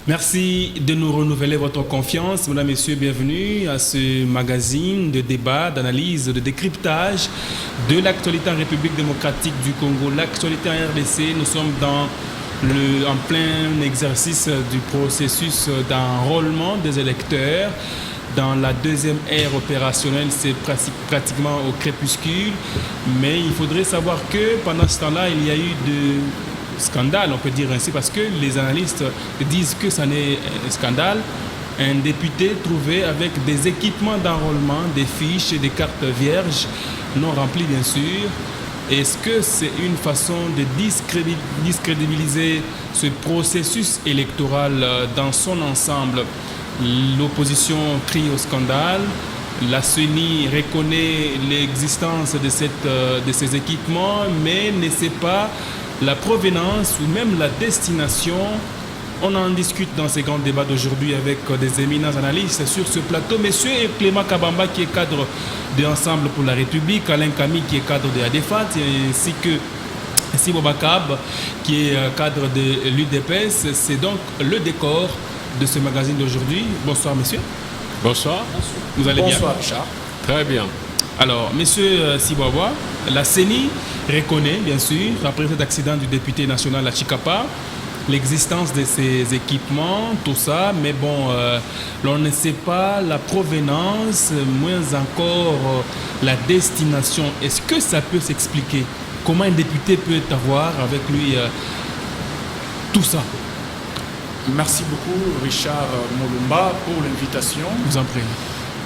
Merci de nous renouveler votre confiance. Mesdames, Messieurs, bienvenue à ce magazine de débat, d'analyse, de décryptage de l'actualité en République démocratique du Congo, l'actualité en RDC. Nous sommes en plein exercice du processus d'enrôlement des électeurs. Dans la deuxième ère opérationnelle, c'est pratiquement au crépuscule. Mais il faudrait savoir que pendant ce temps-là, il y a eu de scandale, on peut dire ainsi, parce que les analystes disent que ça n'est un scandale. Un député trouvé avec des équipements d'enrôlement, des fiches et des cartes vierges, non remplies bien sûr. Est-ce que c'est une façon de discrédibiliser ce processus électoral dans son ensemble? L'opposition crie au scandale. La CENI reconnaît l'existence de ces équipements, mais ne sait pas la provenance ou même la destination. On en discute dans ces grands débats d'aujourd'hui avec des éminents analystes sur ce plateau. Monsieur Clément Kabamba qui est cadre de Ensemble pour la République, Alain Camille qui est cadre de ADEFAT, ainsi que Sibo Bakab qui est cadre de l'UDPS. C'est donc le décor de ce magazine d'aujourd'hui. Bonsoir messieurs. Bonsoir. Vous allez bien? Bonsoir Richard. Très bien. Alors, monsieur Siboawa, la CENI reconnaît, bien sûr, après cet accident du député national à Chikapa, l'existence de ces équipements, tout ça, mais bon, l'on ne sait pas la provenance, moins encore la destination. Est-ce que ça peut s'expliquer? Comment un député peut avoir avec lui tout ça? Merci beaucoup Richard Molumba pour l'invitation. Je vous en prie.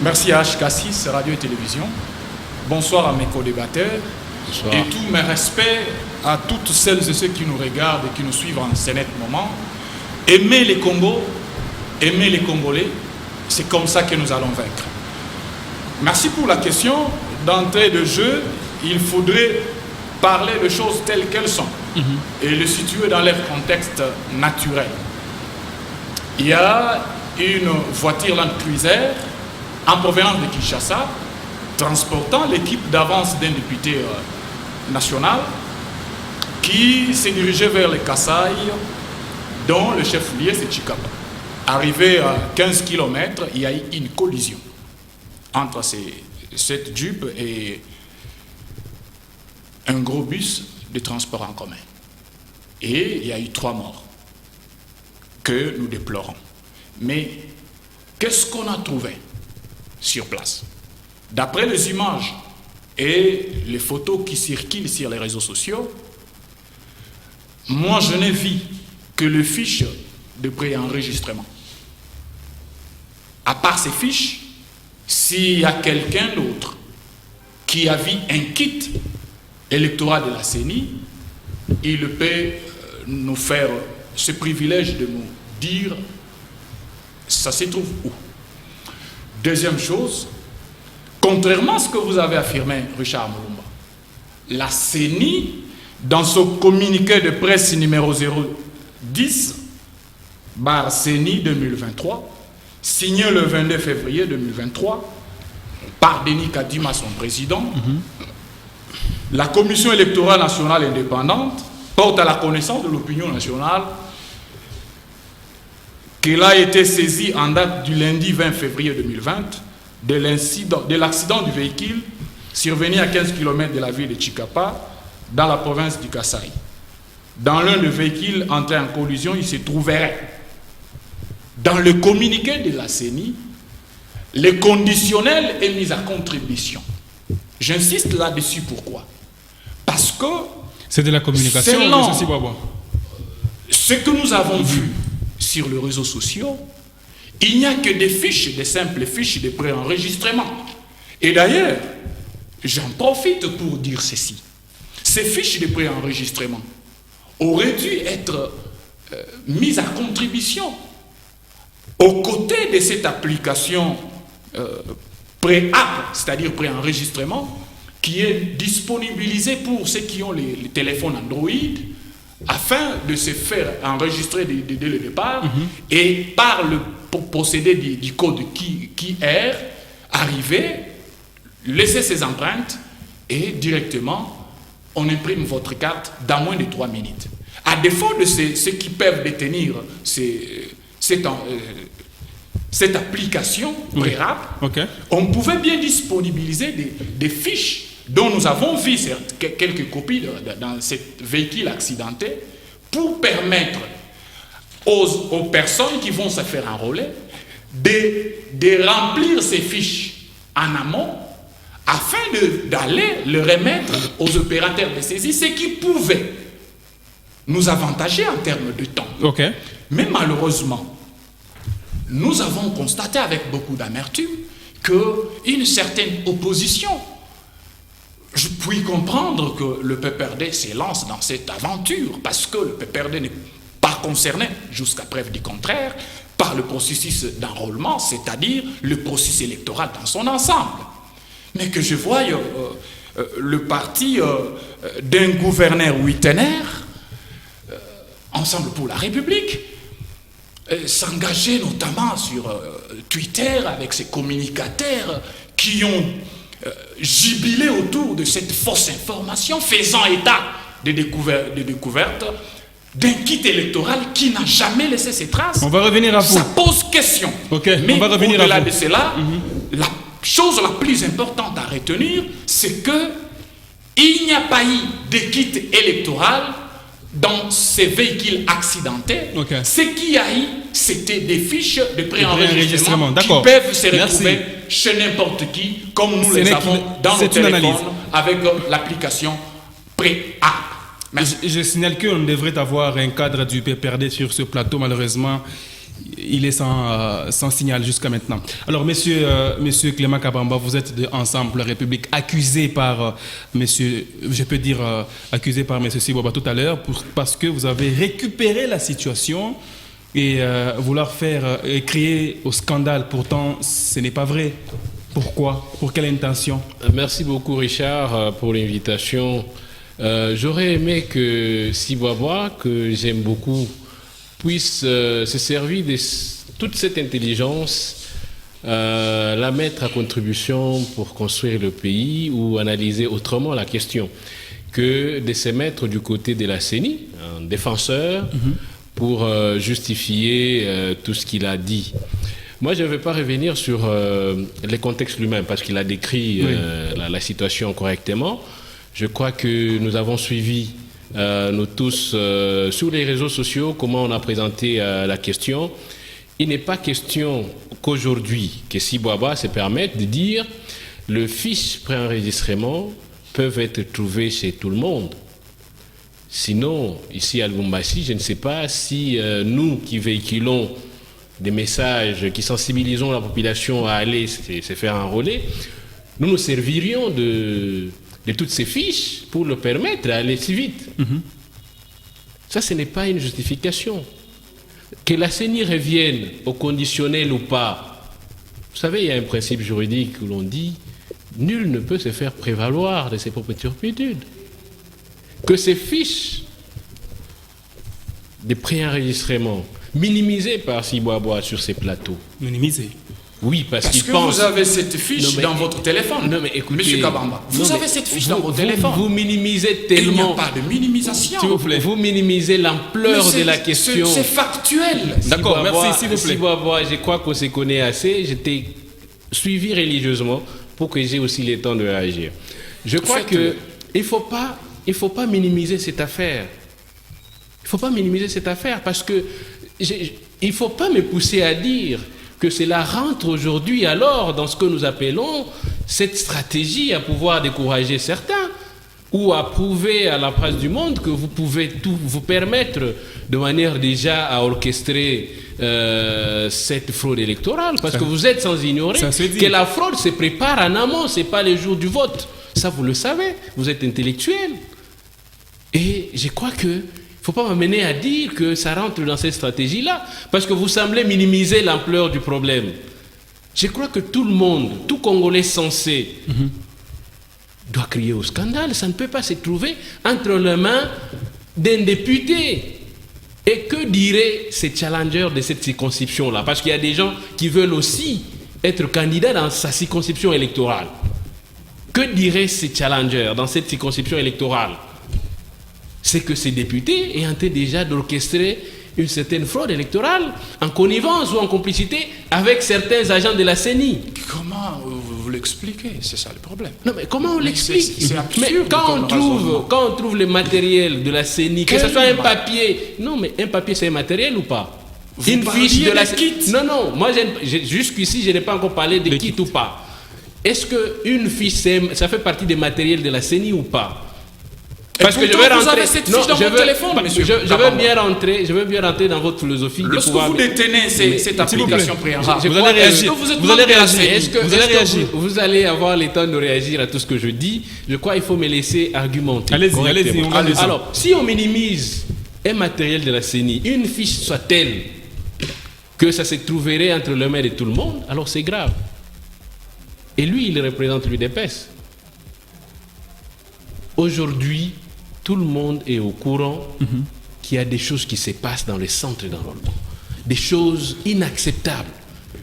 Merci à HK6, Radio et Télévision. Bonsoir à mes co-débatteurs. Bonsoir. Et tous mes respects à toutes celles et ceux qui nous regardent et qui nous suivent en ce net moment. Aimez les Congos, aimez les Congolais, c'est comme ça que nous allons vaincre. Merci pour la question. D'entrée de jeu, il faudrait parler de choses telles qu'elles sont et les situer dans leur contexte naturel. Il y a une voiture Land Cruiser en provenance de Kinshasa, transportant l'équipe d'avance d'un député national qui s'est dirigé vers le Kasaï, dont le chef-lieu c'est Chikapa. Arrivé à 15 km, il y a eu une collision entre cette Jeep et un gros bus de transport en commun. Et il y a eu 3 morts que nous déplorons. Mais qu'est-ce qu'on a trouvé sur place? D'après les images et les photos qui circulent sur les réseaux sociaux, moi je n'ai vu que les fiches de préenregistrement. À part ces fiches, s'il y a quelqu'un d'autre qui a vu un kit électoral de la CENI, il peut nous faire ce privilège de nous dire ça se trouve où. Deuxième chose, contrairement à ce que vous avez affirmé, Richard Molumba, la CENI, dans son communiqué de presse numéro 010/CENI 2023, signé le 22 février 2023 par Denis Kadima, son président, la Commission électorale nationale indépendante porte à la connaissance de l'opinion nationale qu'elle a été saisie en date du lundi 20 février 2020 de l'accident du véhicule survenu à 15 km de la ville de Chikapa, dans la province du Kasaï. Dans l'un des véhicules entrés en collision, il se trouverait, dans le communiqué de la CENI, le conditionnel est mis à contribution. J'insiste là-dessus, pourquoi? Parce que c'est de la communication, selon M. Baba. Ce que nous avons vu sur les réseaux sociaux, il n'y a que des fiches, des simples fiches de préenregistrement. Et d'ailleurs, j'en profite pour dire ceci. Ces fiches de préenregistrement auraient dû être mises à contribution aux côtés de cette application pré-app, c'est-à-dire préenregistrement, qui est disponibilisée pour ceux qui ont les téléphones Android, afin de se faire enregistrer dès le départ et par le procédé du code QR, arriver, laisser ses empreintes et directement on imprime votre carte dans moins de 3 minutes. À défaut de ceux qui peuvent détenir ces cette application préalable, on pouvait bien disponibiliser des fiches dont nous avons vu quelques copies dans ce véhicule accidenté pour permettre aux personnes qui vont se faire enrôler de remplir ces fiches en amont afin d'aller le remettre aux opérateurs de saisie, ce qui pouvait nous avantager en termes de temps. Mais malheureusement, nous avons constaté avec beaucoup d'amertume qu'une certaine opposition, je puis comprendre que le PPRD s'élance dans cette aventure parce que le PPRD n'est pas concerné, jusqu'à preuve du contraire, par le processus d'enrôlement, c'est-à-dire le processus électoral dans son ensemble. Mais que je voie le parti d'un gouverneur Wittener, Ensemble pour la République, s'engager notamment sur Twitter avec ses communicateurs qui ont jubilé autour de cette fausse information, faisant état de découvertes d'un kit électoral qui n'a jamais laissé ses traces. On va revenir à vous. Ça pose question. Mais on va revenir au-delà à vous. de cela, la chose la plus importante à retenir, c'est qu'il n'y a pas eu de kit électoral dans ces véhicules accidentés. Ce qu'il y a eu, c'était des fiches de préenregistrement qui peuvent se retrouver chez n'importe qui, comme nous les avons dans nos téléphones avec l'application préalable. Je signale qu'on devrait avoir un cadre du PPRD sur ce plateau. Malheureusement, il est sans signal jusqu'à maintenant. Alors, monsieur Clément Kabamba, vous êtes de Ensemble pour la République, accusé par accusé par monsieur Siboba tout à l'heure parce que vous avez récupéré la situation et vouloir créer au scandale. Pourtant, ce n'est pas vrai. Pourquoi? Pour quelle intention? Merci beaucoup, Richard, pour l'invitation. J'aurais aimé que Siboba, que j'aime beaucoup, puisse se servir de toute cette intelligence, la mettre à contribution pour construire le pays ou analyser autrement la question, que de se mettre du côté de la CENI, un défenseur, pour justifier tout ce qu'il a dit. Moi, je ne vais pas revenir sur les contextes lui-même, parce qu'il a décrit la situation correctement. Je crois que nous avons suivi, nous tous, sur les réseaux sociaux, comment on a présenté la question. Il n'est pas question qu'aujourd'hui, que Siboba se permette de dire le fiche préenregistrement peuvent être trouvés chez tout le monde. Sinon, ici à Lubumbashi, je ne sais pas si nous qui véhiculons des messages, qui sensibilisons la population à aller se faire enrôler, nous nous servirions de toutes ces fiches pour le permettre d'aller si vite. Ça, ce n'est pas une justification. Que la CENI revienne au conditionnel ou pas, vous savez, il y a un principe juridique où l'on dit nul ne peut se faire prévaloir de ses propres turpitudes. Que ces fiches de préenregistrement minimisées par Siboba sur ces plateaux. Minimisées. Oui, parce qu'il que pense... vous avez cette fiche dans votre téléphone. Non, mais écoutez... Monsieur Kabamba, vous avez cette fiche dans votre téléphone. Vous minimisez tellement... Il n'y a pas de minimisation. S'il vous plaît. Vous minimisez l'ampleur de la question. C'est factuel. D'accord, merci, s'il vous plaît. Siboba, je crois qu'on se connaît assez. Je t'ai suivi religieusement pour que j'ai aussi le temps de réagir. Je crois qu'il ne faut pas minimiser cette affaire. Il ne faut pas minimiser cette affaire parce que il ne faut pas me pousser à dire que cela rentre aujourd'hui alors dans ce que nous appelons cette stratégie à pouvoir décourager certains ou à prouver à la presse du monde que vous pouvez tout vous permettre de manière déjà à orchestrer cette fraude électorale. Parce que vous êtes sans ignorer que la fraude se prépare en amont, ce n'est pas le jour du vote. Ça, vous le savez, vous êtes intellectuel. Et je crois que il ne faut pas m'amener à dire que ça rentre dans cette stratégie-là, parce que vous semblez minimiser l'ampleur du problème. Je crois que tout le monde, tout Congolais sensé, doit crier au scandale. Ça ne peut pas se trouver entre les mains d'un député. Et que diraient ces challengers de cette circonscription-là? Parce qu'il y a des gens qui veulent aussi être candidats dans sa circonscription électorale. Que diraient ces challengers dans cette circonscription électorale? C'est que ces députés aient en train déjà d'orchestrer une certaine fraude électorale en connivence ou en complicité avec certains agents de la CENI. Comment vous l'expliquez? C'est ça le problème. Non, mais comment on l'explique? C'est absurde. Mais quand on trouve le matériel de la CENI, que ce soit un papier, non, mais un papier c'est un matériel ou pas? Une fiche de la kit. Non, moi jusqu'ici je n'ai pas encore parlé de kit ou pas. Est-ce qu'une fiche ça fait partie des matériels de la CENI ou pas? Parce que je vais rentrer. Vous avez cette fiche dans votre téléphone, monsieur. Je veux bien rentrer dans votre philosophie. Lorsque vous détenez cette application préalable, vous allez réagir. Vous allez réagir. Vous allez avoir le temps de réagir à tout ce que je dis. Je crois qu'il faut me laisser argumenter. Allez-y. Alors, si on minimise un matériel de la CENI, une fiche soit telle que ça se trouverait entre les mains de tout le monde, alors c'est grave. Et lui, il représente l'UDPS. Aujourd'hui, tout le monde est au courant qu'il y a des choses qui se passent dans les centres d'enrôlement. Des choses inacceptables.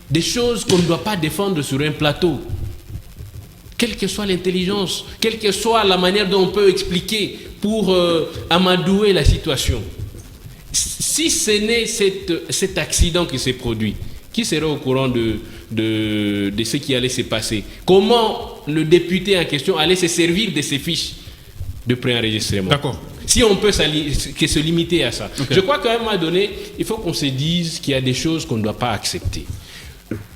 Des choses qu'on ne doit pas défendre sur un plateau. Quelle que soit l'intelligence, quelle que soit la manière dont on peut expliquer pour amadouer la situation. Si ce n'est cet accident qui s'est produit, qui serait au courant de ce qui allait se passer? Comment le député en question allait se servir de ces fiches de préenregistrement? D'accord. Si on peut se limiter à ça. Okay. Je crois qu'à un moment donné, il faut qu'on se dise qu'il y a des choses qu'on ne doit pas accepter.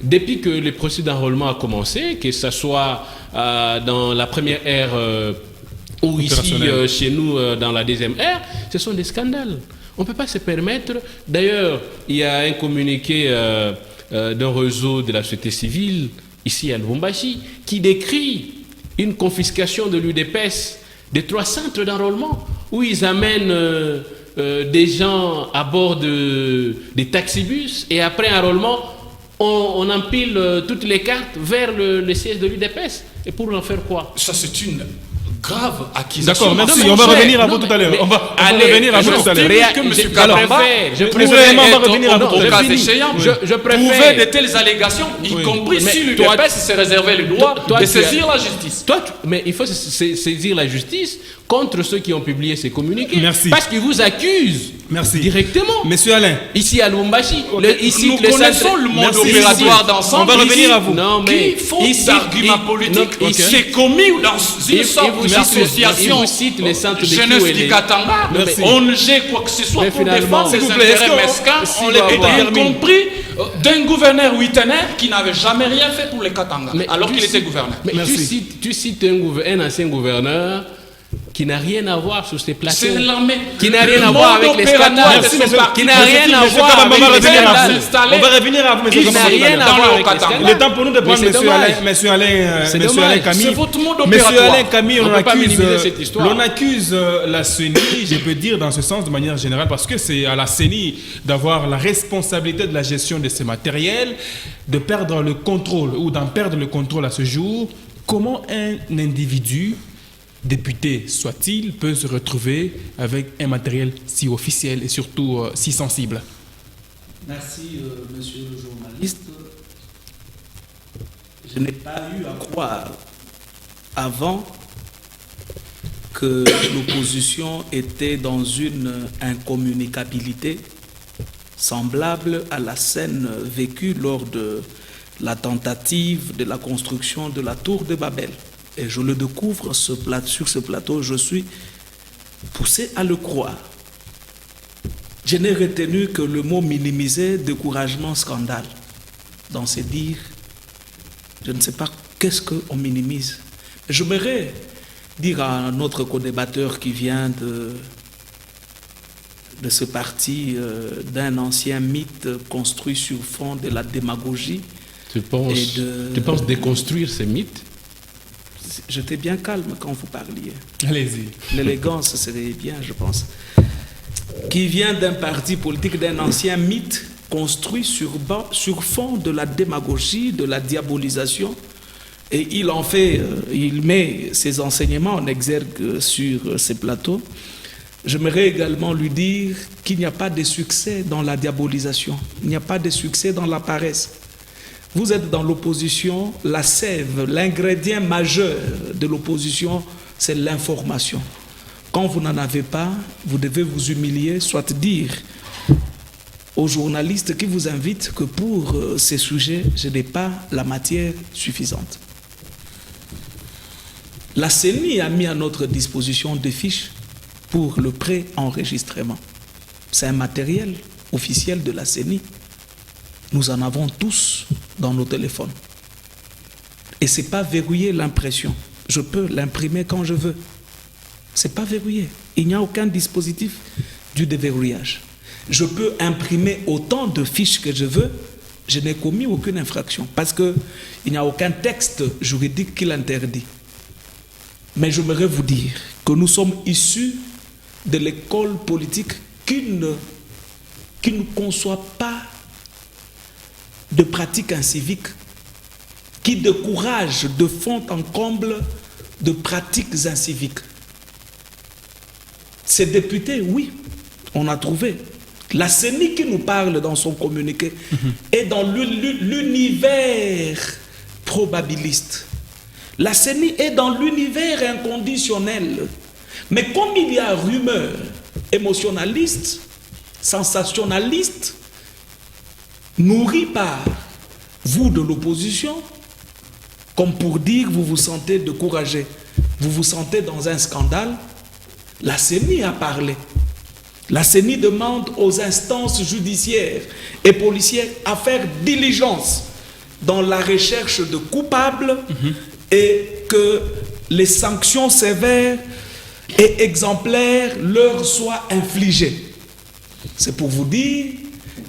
Depuis que le processus d'enrôlement a commencé, que ce soit dans la première ère ou ici chez nous dans la deuxième ère, ce sont des scandales. On ne peut pas se permettre. D'ailleurs, il y a un communiqué d'un réseau de la société civile ici à Lubumbashi qui décrit une confiscation de l'UDPS de 3 centres d'enrôlement où ils amènent des gens à bord des taxibus et après enrôlement, on empile toutes les cartes vers le siège de l'UDPS. Et pour en faire quoi? Ça, c'est une grave accusation. D'accord, merci. On va revenir à vous tout à l'heure. On va revenir à vous tout à l'heure. Je préfère de telles allégations, y compris si l'UDPS s'est réservé le droit de saisir la justice. Mais il faut saisir la justice contre ceux qui ont publié ces communiqués. Merci. Parce qu'ils vous accusent directement. Monsieur Alain. Ici à Lubumbashi. Nous connaissons le monde opératoire d'ensemble. On va revenir à vous. Non, mais faute d'arguments politiques, c'est commis dans une sorte d'association jeunesse du Katanga. ONG, quoi que ce soit, pour défendre ses intérêts mesquins, y compris d'un gouverneur ouïtenaire qui n'avait jamais rien fait pour les Katanga, alors qu'il était gouverneur. Mais tu cites un ancien gouverneur qui n'a rien à voir sur ces plateaux. C'est l'armée. Qui n'a rien à voir avec les scandales. Qui n'a rien à voir avec les scandales. On va revenir à vous, monsieur. Qui n'a rien à voir avec les scandales. Il est temps pour nous de prendre monsieur Alain Camille. C'est votre monde Monsieur opératoire. Alain Camille, on accuse la CENI, je peux dire dans ce sens de manière générale, parce que c'est à la CENI d'avoir la responsabilité de la gestion de ces matériels, de perdre le contrôle ou d'en perdre le contrôle à ce jour. Comment un individu, député soit-il, peut se retrouver avec un matériel si officiel et surtout si sensible? Merci, monsieur le journaliste. Je n'ai pas eu à croire avant que l'opposition était dans une incommunicabilité semblable à la scène vécue lors de la tentative de la construction de la tour de Babel. Et je le découvre sur ce plateau, je suis poussé à le croire. Je n'ai retenu que le mot minimisé, découragement, scandale. Dans ces dires, je ne sais pas qu'est-ce qu'on minimise. J'aimerais dire à notre co-débatteur qui vient de ce parti d'un ancien mythe construit sur fond de la démagogie. Tu penses déconstruire ces mythes? J'étais bien calme quand vous parliez. Allez-y. L'élégance, c'est bien, je pense. Qui vient d'un parti politique, d'un ancien mythe construit sur fond de la démagogie, de la diabolisation. Et il met ses enseignements en exergue sur ces plateaux. J'aimerais également lui dire qu'il n'y a pas de succès dans la diabolisation. Il n'y a pas de succès dans la paresse. Vous êtes dans l'opposition, la sève, l'ingrédient majeur de l'opposition, c'est l'information. Quand vous n'en avez pas, vous devez vous humilier, soit dire aux journalistes qui vous invitent que pour ces sujets, je n'ai pas la matière suffisante. La CENI a mis à notre disposition des fiches pour le pré-enregistrement. C'est un matériel officiel de la CENI. Nous en avons tous dans nos téléphones. Et ce n'est pas verrouillé l'impression. Je peux l'imprimer quand je veux. Ce n'est pas verrouillé. Il n'y a aucun dispositif du déverrouillage. Je peux imprimer autant de fiches que je veux. Je n'ai commis aucune infraction parce qu'il n'y a aucun texte juridique qui l'interdit. Mais j'aimerais vous dire que nous sommes issus de l'école politique qui ne conçoit pas de pratiques inciviques, qui décourage de fond en comble de pratiques inciviques. Ces députés, oui, on a trouvé. La CENI qui nous parle dans son communiqué est dans l'univers probabiliste. La CENI est dans l'univers inconditionnel. Mais comme il y a rumeurs émotionnalistes, sensationnalistes, nourries par vous de l'opposition, comme pour dire vous vous sentez découragé, vous vous sentez dans un scandale, la CENI a parlé. La CENI demande aux instances judiciaires et policières à faire diligence dans la recherche de coupables et que les sanctions sévères et exemplaires leur soient infligées. C'est pour vous dire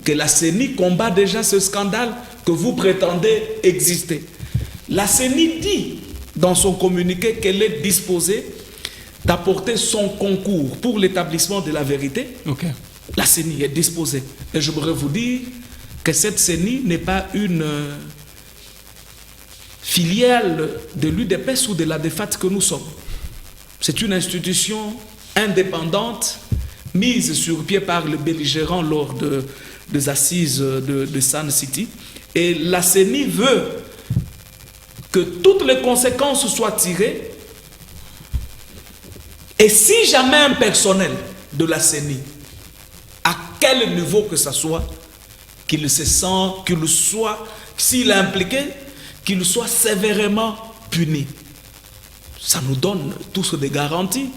que la CENI combat déjà ce scandale que vous prétendez exister. La CENI dit dans son communiqué qu'elle est disposée d'apporter son concours pour l'établissement de la vérité. Okay. La CENI est disposée. Et je voudrais vous dire que cette CENI n'est pas une filiale de l'UDPS ou de la DEFAT que nous sommes. C'est une institution indépendante mise sur pied par le belligérant lors des assises de Sun City. Et la CENI veut que toutes les conséquences soient tirées. Et si jamais un personnel de la CENI, à quel niveau que ce soit, qu'il se sent, qu'il soit, s'il est impliqué, qu'il soit sévèrement puni. Ça nous donne tous des garanties.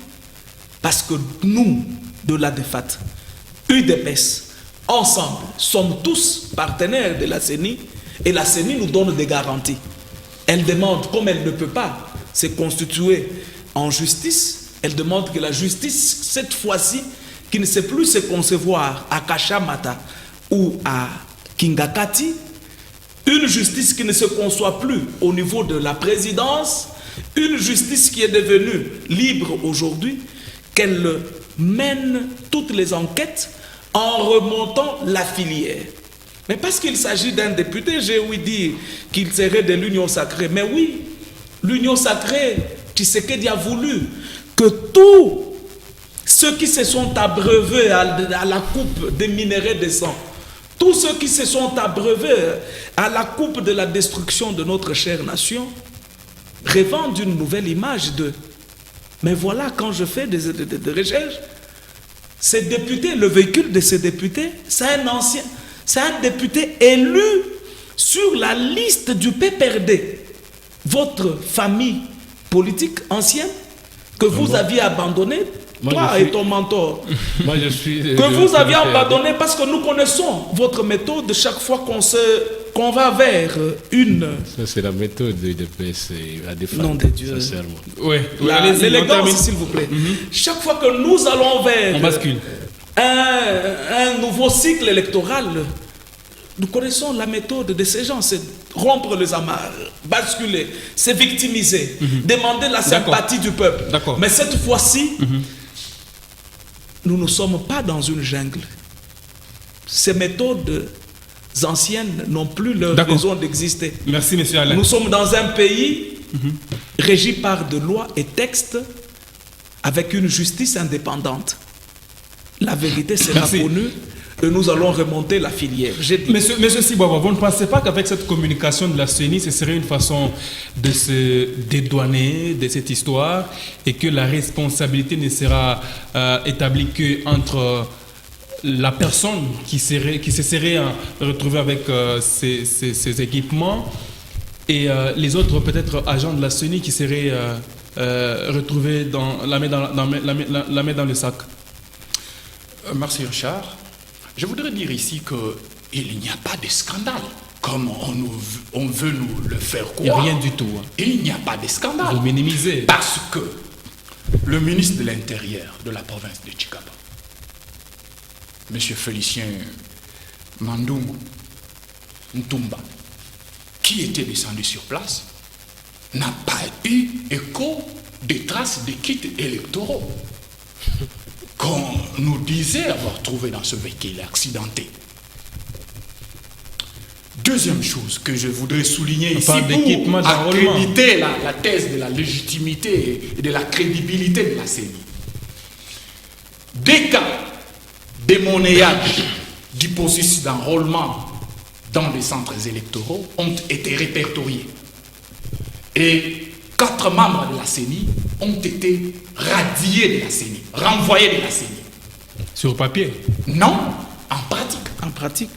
Parce que nous, de la DEFAT, UDPS, ensemble, sommes tous partenaires de la CENI et la CENI nous donne des garanties. Elle demande, comme elle ne peut pas se constituer en justice, elle demande que la justice, cette fois-ci, qui ne sait plus se concevoir à Kachamata ou à Kingakati, une justice qui ne se conçoit plus au niveau de la présidence, une justice qui est devenue libre aujourd'hui, qu'elle mène toutes les enquêtes en remontant la filière. Mais parce qu'il s'agit d'un député, j'ai ouï dire qu'il serait de l'Union sacrée. Mais oui, l'Union sacrée, Tshisekedi a voulu que tous ceux qui se sont abreuvés à la coupe des minéraux de sang, tous ceux qui se sont abreuvés à la coupe de la destruction de notre chère nation, rêvant d'une nouvelle image d'eux. Mais voilà, quand je fais des recherches, ces députés, le véhicule de ces députés, c'est un ancien, c'est un député élu sur la liste du PPRD. Votre famille politique ancienne, que vous aviez abandonnée, toi et ton mentor, moi je suis que vous aviez abandonné parce que nous connaissons votre méthode chaque fois qu'on va vers une... Ça c'est la méthode de l'UDPS à défendre. Nom de Dieu. Sincèrement. Oui, l'élégance, s'il vous plaît. Chaque fois que nous allons vers... On bascule. Un nouveau cycle électoral, nous connaissons la méthode de ces gens, c'est rompre les amarres, basculer, se victimiser, demander la sympathie du peuple. Mais cette fois-ci, nous ne sommes pas dans une jungle. Ces méthodes anciennes n'ont plus leur raison d'exister. Merci, monsieur Alain. Nous sommes dans un pays régi par de lois et textes avec une justice indépendante. La vérité sera connue et nous allons remonter la filière. Monsieur Sibouaba, vous ne pensez pas qu'avec cette communication de la CENI, ce serait une façon de se dédouaner de cette histoire et que la responsabilité ne sera établie qu'entre la personne qui se serait retrouvée avec ces équipements et les autres peut-être agents de la CENI qui seraient retrouvés la main dans le sac. Merci Richard. Je voudrais dire ici qu'il n'y a pas de scandale, comme on veut nous le faire croire. Il n'y a rien du tout. Hein. Il n'y a pas de scandale. Vous minimisez. Parce que le ministre de l'Intérieur de la province de Tchikaba, M. Félicien Mandungu Ntumba, qui était descendu sur place, n'a pas eu écho des traces des kits électoraux qu'on nous disait avoir trouvé dans ce véhicule accidenté. Deuxième chose que je voudrais souligner ici pour accréditer la thèse de la légitimité et de la crédibilité de la CENI. Des cas de monnayage du processus d'enrôlement dans les centres électoraux ont été répertoriés. Et 4 membres de la CENI ont été radiés de la CENI, renvoyés de la CENI. Sur papier? Non, en pratique. En pratique.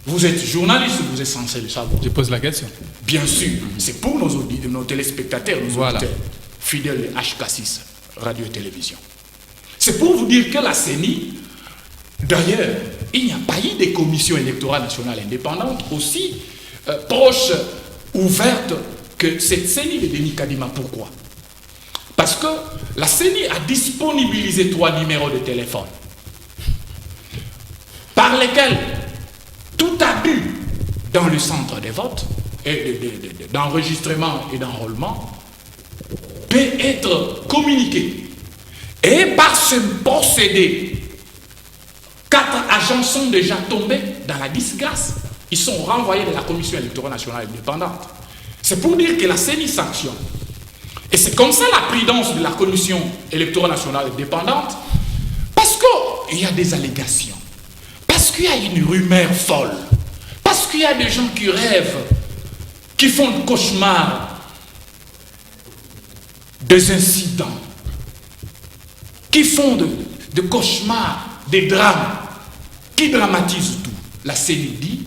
Vous êtes journaliste, vous êtes censé le savoir. Je pose la question. Bien sûr, c'est pour nos téléspectateurs, nos auditeurs, fidèles de HK6, radio et télévision. C'est pour vous dire que la CENI, d'ailleurs, il n'y a pas eu de commission électorale nationale indépendante aussi proche, ouverte que cette CENI de Denis Kadima. Pourquoi? Parce que la CENI a disponibilisé 3 numéros de téléphone par lesquels tout abus dans le centre de vote et d'enregistrement et d'enrôlement peut être communiqué. Et par ce procédé, 4 agents sont déjà tombés dans la disgrâce. Ils sont renvoyés de la Commission électorale nationale indépendante. C'est pour dire que la CENI sanctionne. Et c'est comme ça la prudence de la Commission électorale nationale indépendante, parce qu'il y a des allégations, parce qu'il y a une rumeur folle, parce qu'il y a des gens qui rêvent, qui font des cauchemars, des incidents, qui font de cauchemars, des drames, qui dramatisent tout. La CENI dit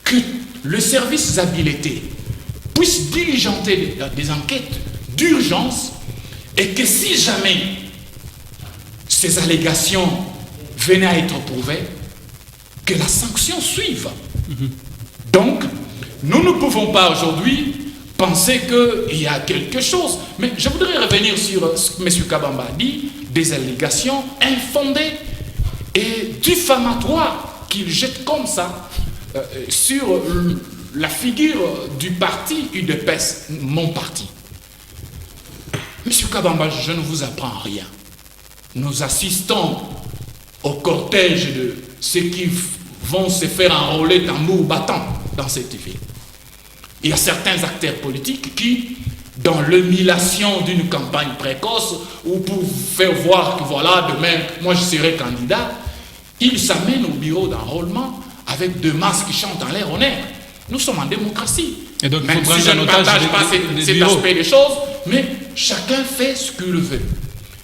que le service habilité puisse diligenter des enquêtes d'urgence et que si jamais ces allégations venaient à être prouvées, que la sanction suive. Donc, nous ne pouvons pas aujourd'hui penser qu'il y a quelque chose. Mais je voudrais revenir sur ce que M. Kabamba a dit, des allégations infondées et diffamatoires qu'il jette comme ça sur la figure du parti UDPS, mon parti. M. Kabamba, je ne vous apprends rien. Nous assistons au cortège de ceux qui vont se faire enrôler tambour battant dans cette ville. Il y a certains acteurs politiques qui, dans l'émulation d'une campagne précoce, ou pour faire voir que voilà, demain, moi je serai candidat, ils s'amènent au bureau d'enrôlement avec 2 masques qui chantent en l'air en air. Nous sommes en démocratie. Et donc, même si je ne partage pas cet aspect des choses, mais chacun fait ce qu'il veut.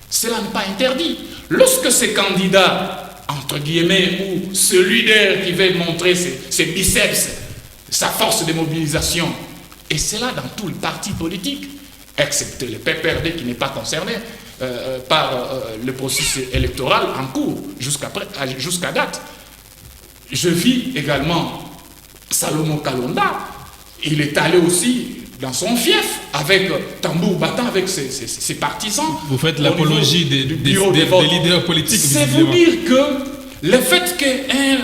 Cela n'est pas interdit. Lorsque ces candidats, entre guillemets, ou ce leader qui veut montrer ses biceps, sa force de mobilisation, et c'est là dans tout le parti politique, excepté le PPRD qui n'est pas concerné par le processus électoral en cours jusqu'à date. Je vis également Salomon Kalonda, il est allé aussi dans son fief avec tambour battant avec ses partisans. Vous faites l'apologie des leaders politiques. C'est vous dire que le fait qu'un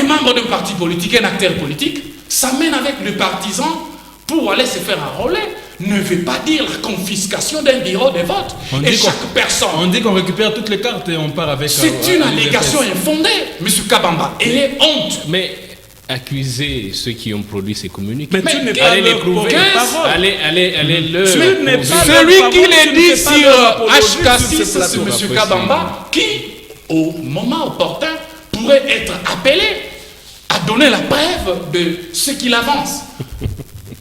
membre d'un parti politique, un acteur politique, s'amène avec le partisan pour aller se faire enrôler, ne veut pas dire la confiscation d'un bureau de vote. Et chaque personne... On dit qu'on récupère toutes les cartes et on part avec... C'est une allégation infondée, M. Kabamba. Elle est honte. Mais accuser ceux qui ont produit ces communiqués. Mais tu n'es pas allez les leur prouver. Allez le celui qui les dit sur HK6, c'est M. Kabamba, qui, au moment opportun, pourrait être appelé à donner la preuve de ce qu'il avance.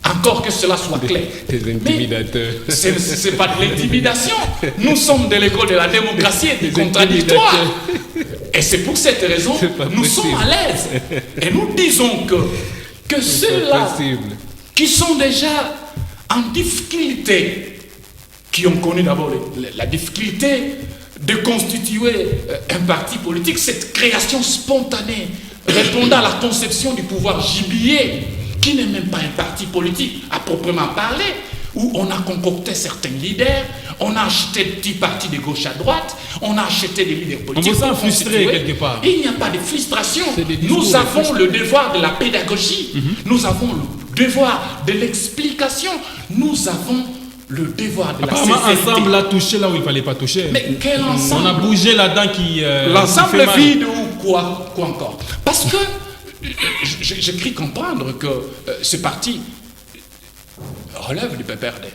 Encore que cela soit clair. Des intimidateurs. Ce n'est pas de l'intimidation. Nous sommes de l'école de la démocratie et du contradictoire. Et c'est pour cette raison que nous sommes à l'aise. Et nous disons que ceux-là qui sont déjà en difficulté, qui ont connu d'abord la difficulté de constituer un parti politique, cette création spontanée, répondant à la conception du pouvoir gibier, qui n'est même pas un parti politique à proprement parler, où on a concocté certains leaders, on a acheté des petits partis de gauche à droite, on a acheté des leaders politiques. On vous sent frustré quelque part. Il n'y a pas de frustration. Nous avons le devoir de la pédagogie, nous avons le devoir de l'explication, nous avons le devoir de la sincérité. Apparemment, ensemble a touché là où il ne fallait pas toucher. Mais quel ensemble? On a bougé là-dedans qui... l'ensemble vide ou quoi encore? Parce que j'ai cru comprendre que ce parti relève du PPRD,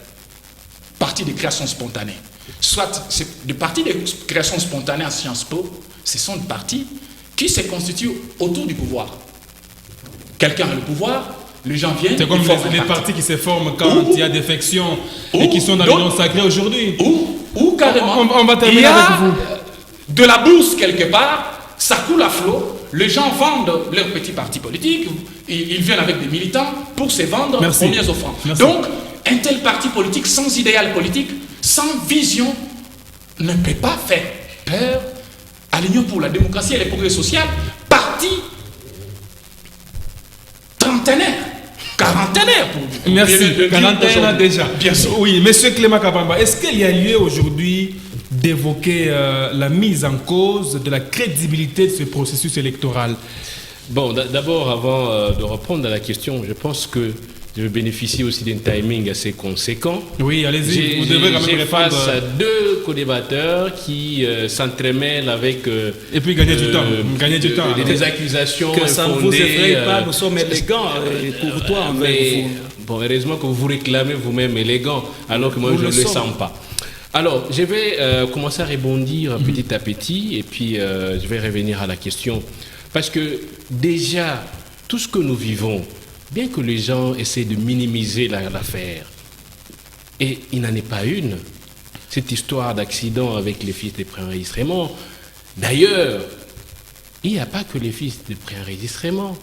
parti de création spontanée. Soit des partis de création spontanée à Sciences Po, ce sont des partis qui se constituent autour du pouvoir. Quelqu'un a le pouvoir, les gens viennent. C'est comme les partis qui se forment quand il y a défection et qui sont dans l'union sacrée aujourd'hui. Ou carrément, on va terminer avec vous. De la bourse quelque part, ça coule à flot. Les gens vendent leurs petits partis politiques, ils viennent avec des militants pour se vendre aux premiers offrandes. Donc, un tel parti politique sans idéal politique, sans vision, ne peut pas faire peur à l'Union pour la démocratie et le progrès social, parti trentenaire, quarantenaire. Merci, quarantenaire déjà. Bien sûr. Oui, monsieur Clément Kabamba, est-ce qu'il y a lieu aujourd'hui d'évoquer la mise en cause de la crédibilité de ce processus électoral? Bon, d'abord, avant de reprendre à la question, je pense que je bénéficie aussi d'un timing assez conséquent. Oui, allez-y, vous devez quand même répondre. Face à deux co-débatteurs qui s'entremêlent avec... et puis gagner du temps. Gagner du temps. Des accusations que ça ne vous effraie pas, nous sommes élégants et courtois envers vous. Bon, heureusement que vous vous réclamez vous-même élégant, alors que moi je ne le sens pas. Alors, je vais commencer à rebondir petit à petit et puis je vais revenir à la question. Parce que déjà, tout ce que nous vivons, bien que les gens essaient de minimiser l'affaire, et il n'en est pas une, cette histoire d'accident avec les fiches de préenregistrement. D'ailleurs, il n'y a pas que les fiches de préenregistrement,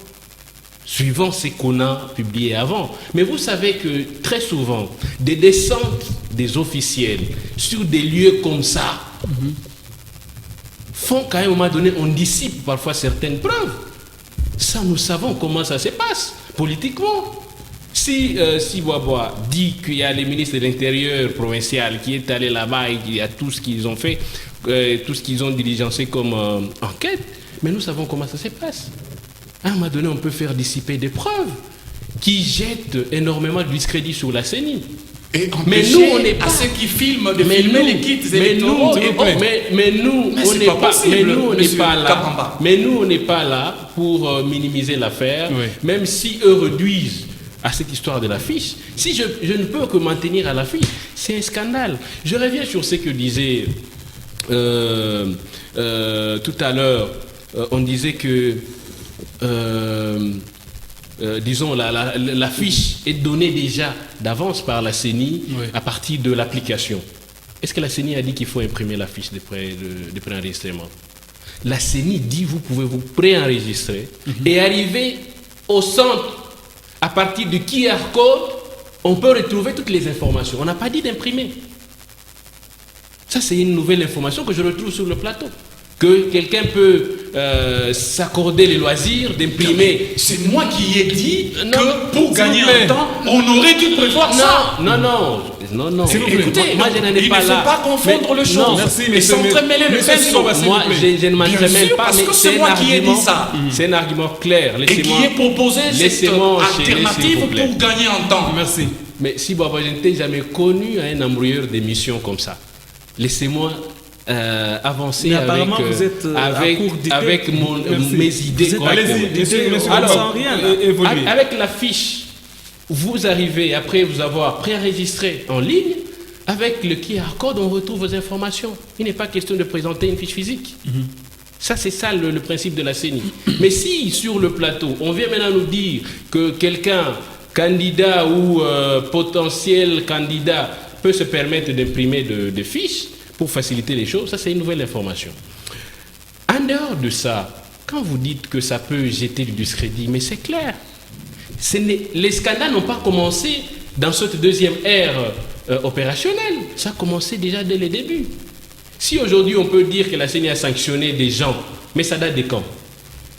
suivant ce qu'on a publié avant. Mais vous savez que très souvent, des descentes des officiels sur des lieux comme ça font qu'à un moment donné, on dissipe parfois certaines preuves. Ça, nous savons comment ça se passe politiquement. Si Bois dit qu'il y a le ministre de l'Intérieur provincial qui est allé là-bas et qu'il y a tout ce qu'ils ont fait, tout ce qu'ils ont diligencé comme enquête, mais nous savons comment ça se passe. À un moment donné, on peut faire dissiper des preuves qui jettent énormément de discrédit sur la CENI. Et mais nous, on n'est pas à ceux qui filment de filmer les kits électoraux. Mais nous, on n'est pas là pour minimiser l'affaire, même si eux réduisent à cette histoire de la fiche. Si je ne peux que m'en tenir à la fiche, c'est un scandale. Je reviens sur ce que disait tout à l'heure. On disait que disons, la fiche est donnée déjà d'avance par la CENI à partir de l'application. Est-ce que la CENI a dit qu'il faut imprimer la fiche de préenregistrement? La CENI dit vous pouvez vous préenregistrer et arriver au centre. À partir de QR code, on peut retrouver toutes les informations. On n'a pas dit d'imprimer. Ça, c'est une nouvelle information que je retrouve sur le plateau. Que quelqu'un peut s'accorder les loisirs d'imprimer. C'est moi qui ai dit que pour gagner un temps, on aurait dû prévoir ça. Non. Écoutez, moi je n'en ai pas là. Il ne faut pas confondre le choses. Merci, et s'entremêler le pinceau. Moi, je ne m'entremêle pas, mais c'est moi qui ai dit ça. C'est un argument clair. Et qui est proposé cette alternative pour gagner un temps. Merci. Mais si je n'ai jamais connu un embrouilleur d'émission comme ça, laissez-moi avancer avec mes idées. Alors, avec la fiche, vous arrivez, après vous avoir préenregistré en ligne, avec le QR code, on retrouve vos informations. Il n'est pas question de présenter une fiche physique. Ça, c'est ça le principe de la CENI. Mais si, sur le plateau, on vient maintenant nous dire que quelqu'un candidat ou potentiel candidat peut se permettre d'imprimer des fiches pour faciliter les choses, ça c'est une nouvelle information. En dehors de ça, quand vous dites que ça peut jeter du discrédit, mais c'est clair, les scandales n'ont pas commencé dans cette deuxième ère opérationnelle, ça a commencé déjà dès le début. Si aujourd'hui on peut dire que la CENI a sanctionné des gens, mais ça date de quand?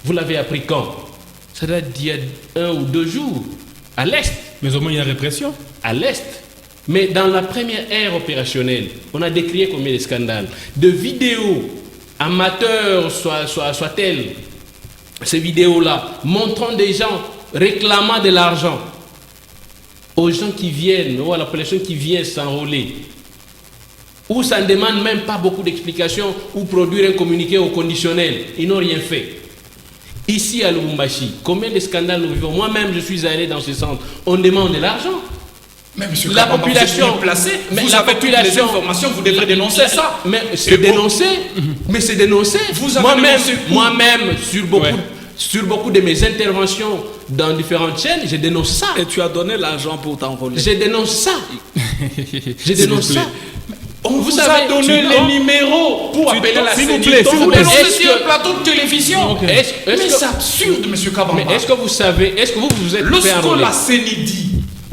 Vous l'avez appris quand? Ça date d'il y a 1 ou 2 jours, à l'Est. Mais au moins il y a répression. À l'Est. Mais dans la première ère opérationnelle, on a décrié combien de scandales, de vidéos amateurs soient-elles, ces vidéos-là, montrant des gens réclamant de l'argent aux gens qui viennent, ou à la population qui vient s'enrôler, où ça ne demande même pas beaucoup d'explications, ou produire un communiqué au conditionnel. Ils n'ont rien fait. Ici à Lubumbashi, combien de scandales nous vivons? Moi-même, je suis allé dans ce centre. On demande de l'argent. Mais monsieur La Kabamba, population, vous êtes bien placé, mais vous la avez toutes les population, informations, vous devrez dénoncer ça. Mais c'est dénoncé. Mais c'est dénoncé. Vous avez dénoncé où? Moi-même, sur beaucoup de mes interventions dans différentes chaînes, je dénonce ça. Et tu as donné l'argent pour t'enrôler. Je dénonce ça. Je dénonce ça. On vous a donné les numéros pour appeler la CENI. S'il vous plaît, Vous dénoncez sur que- un plateau de télévision. Okay. Mais c'est absurde, monsieur Kabamba. Mais est-ce que vous savez, est-ce que vous êtes fait Lorsque enrôler? la CENI dit,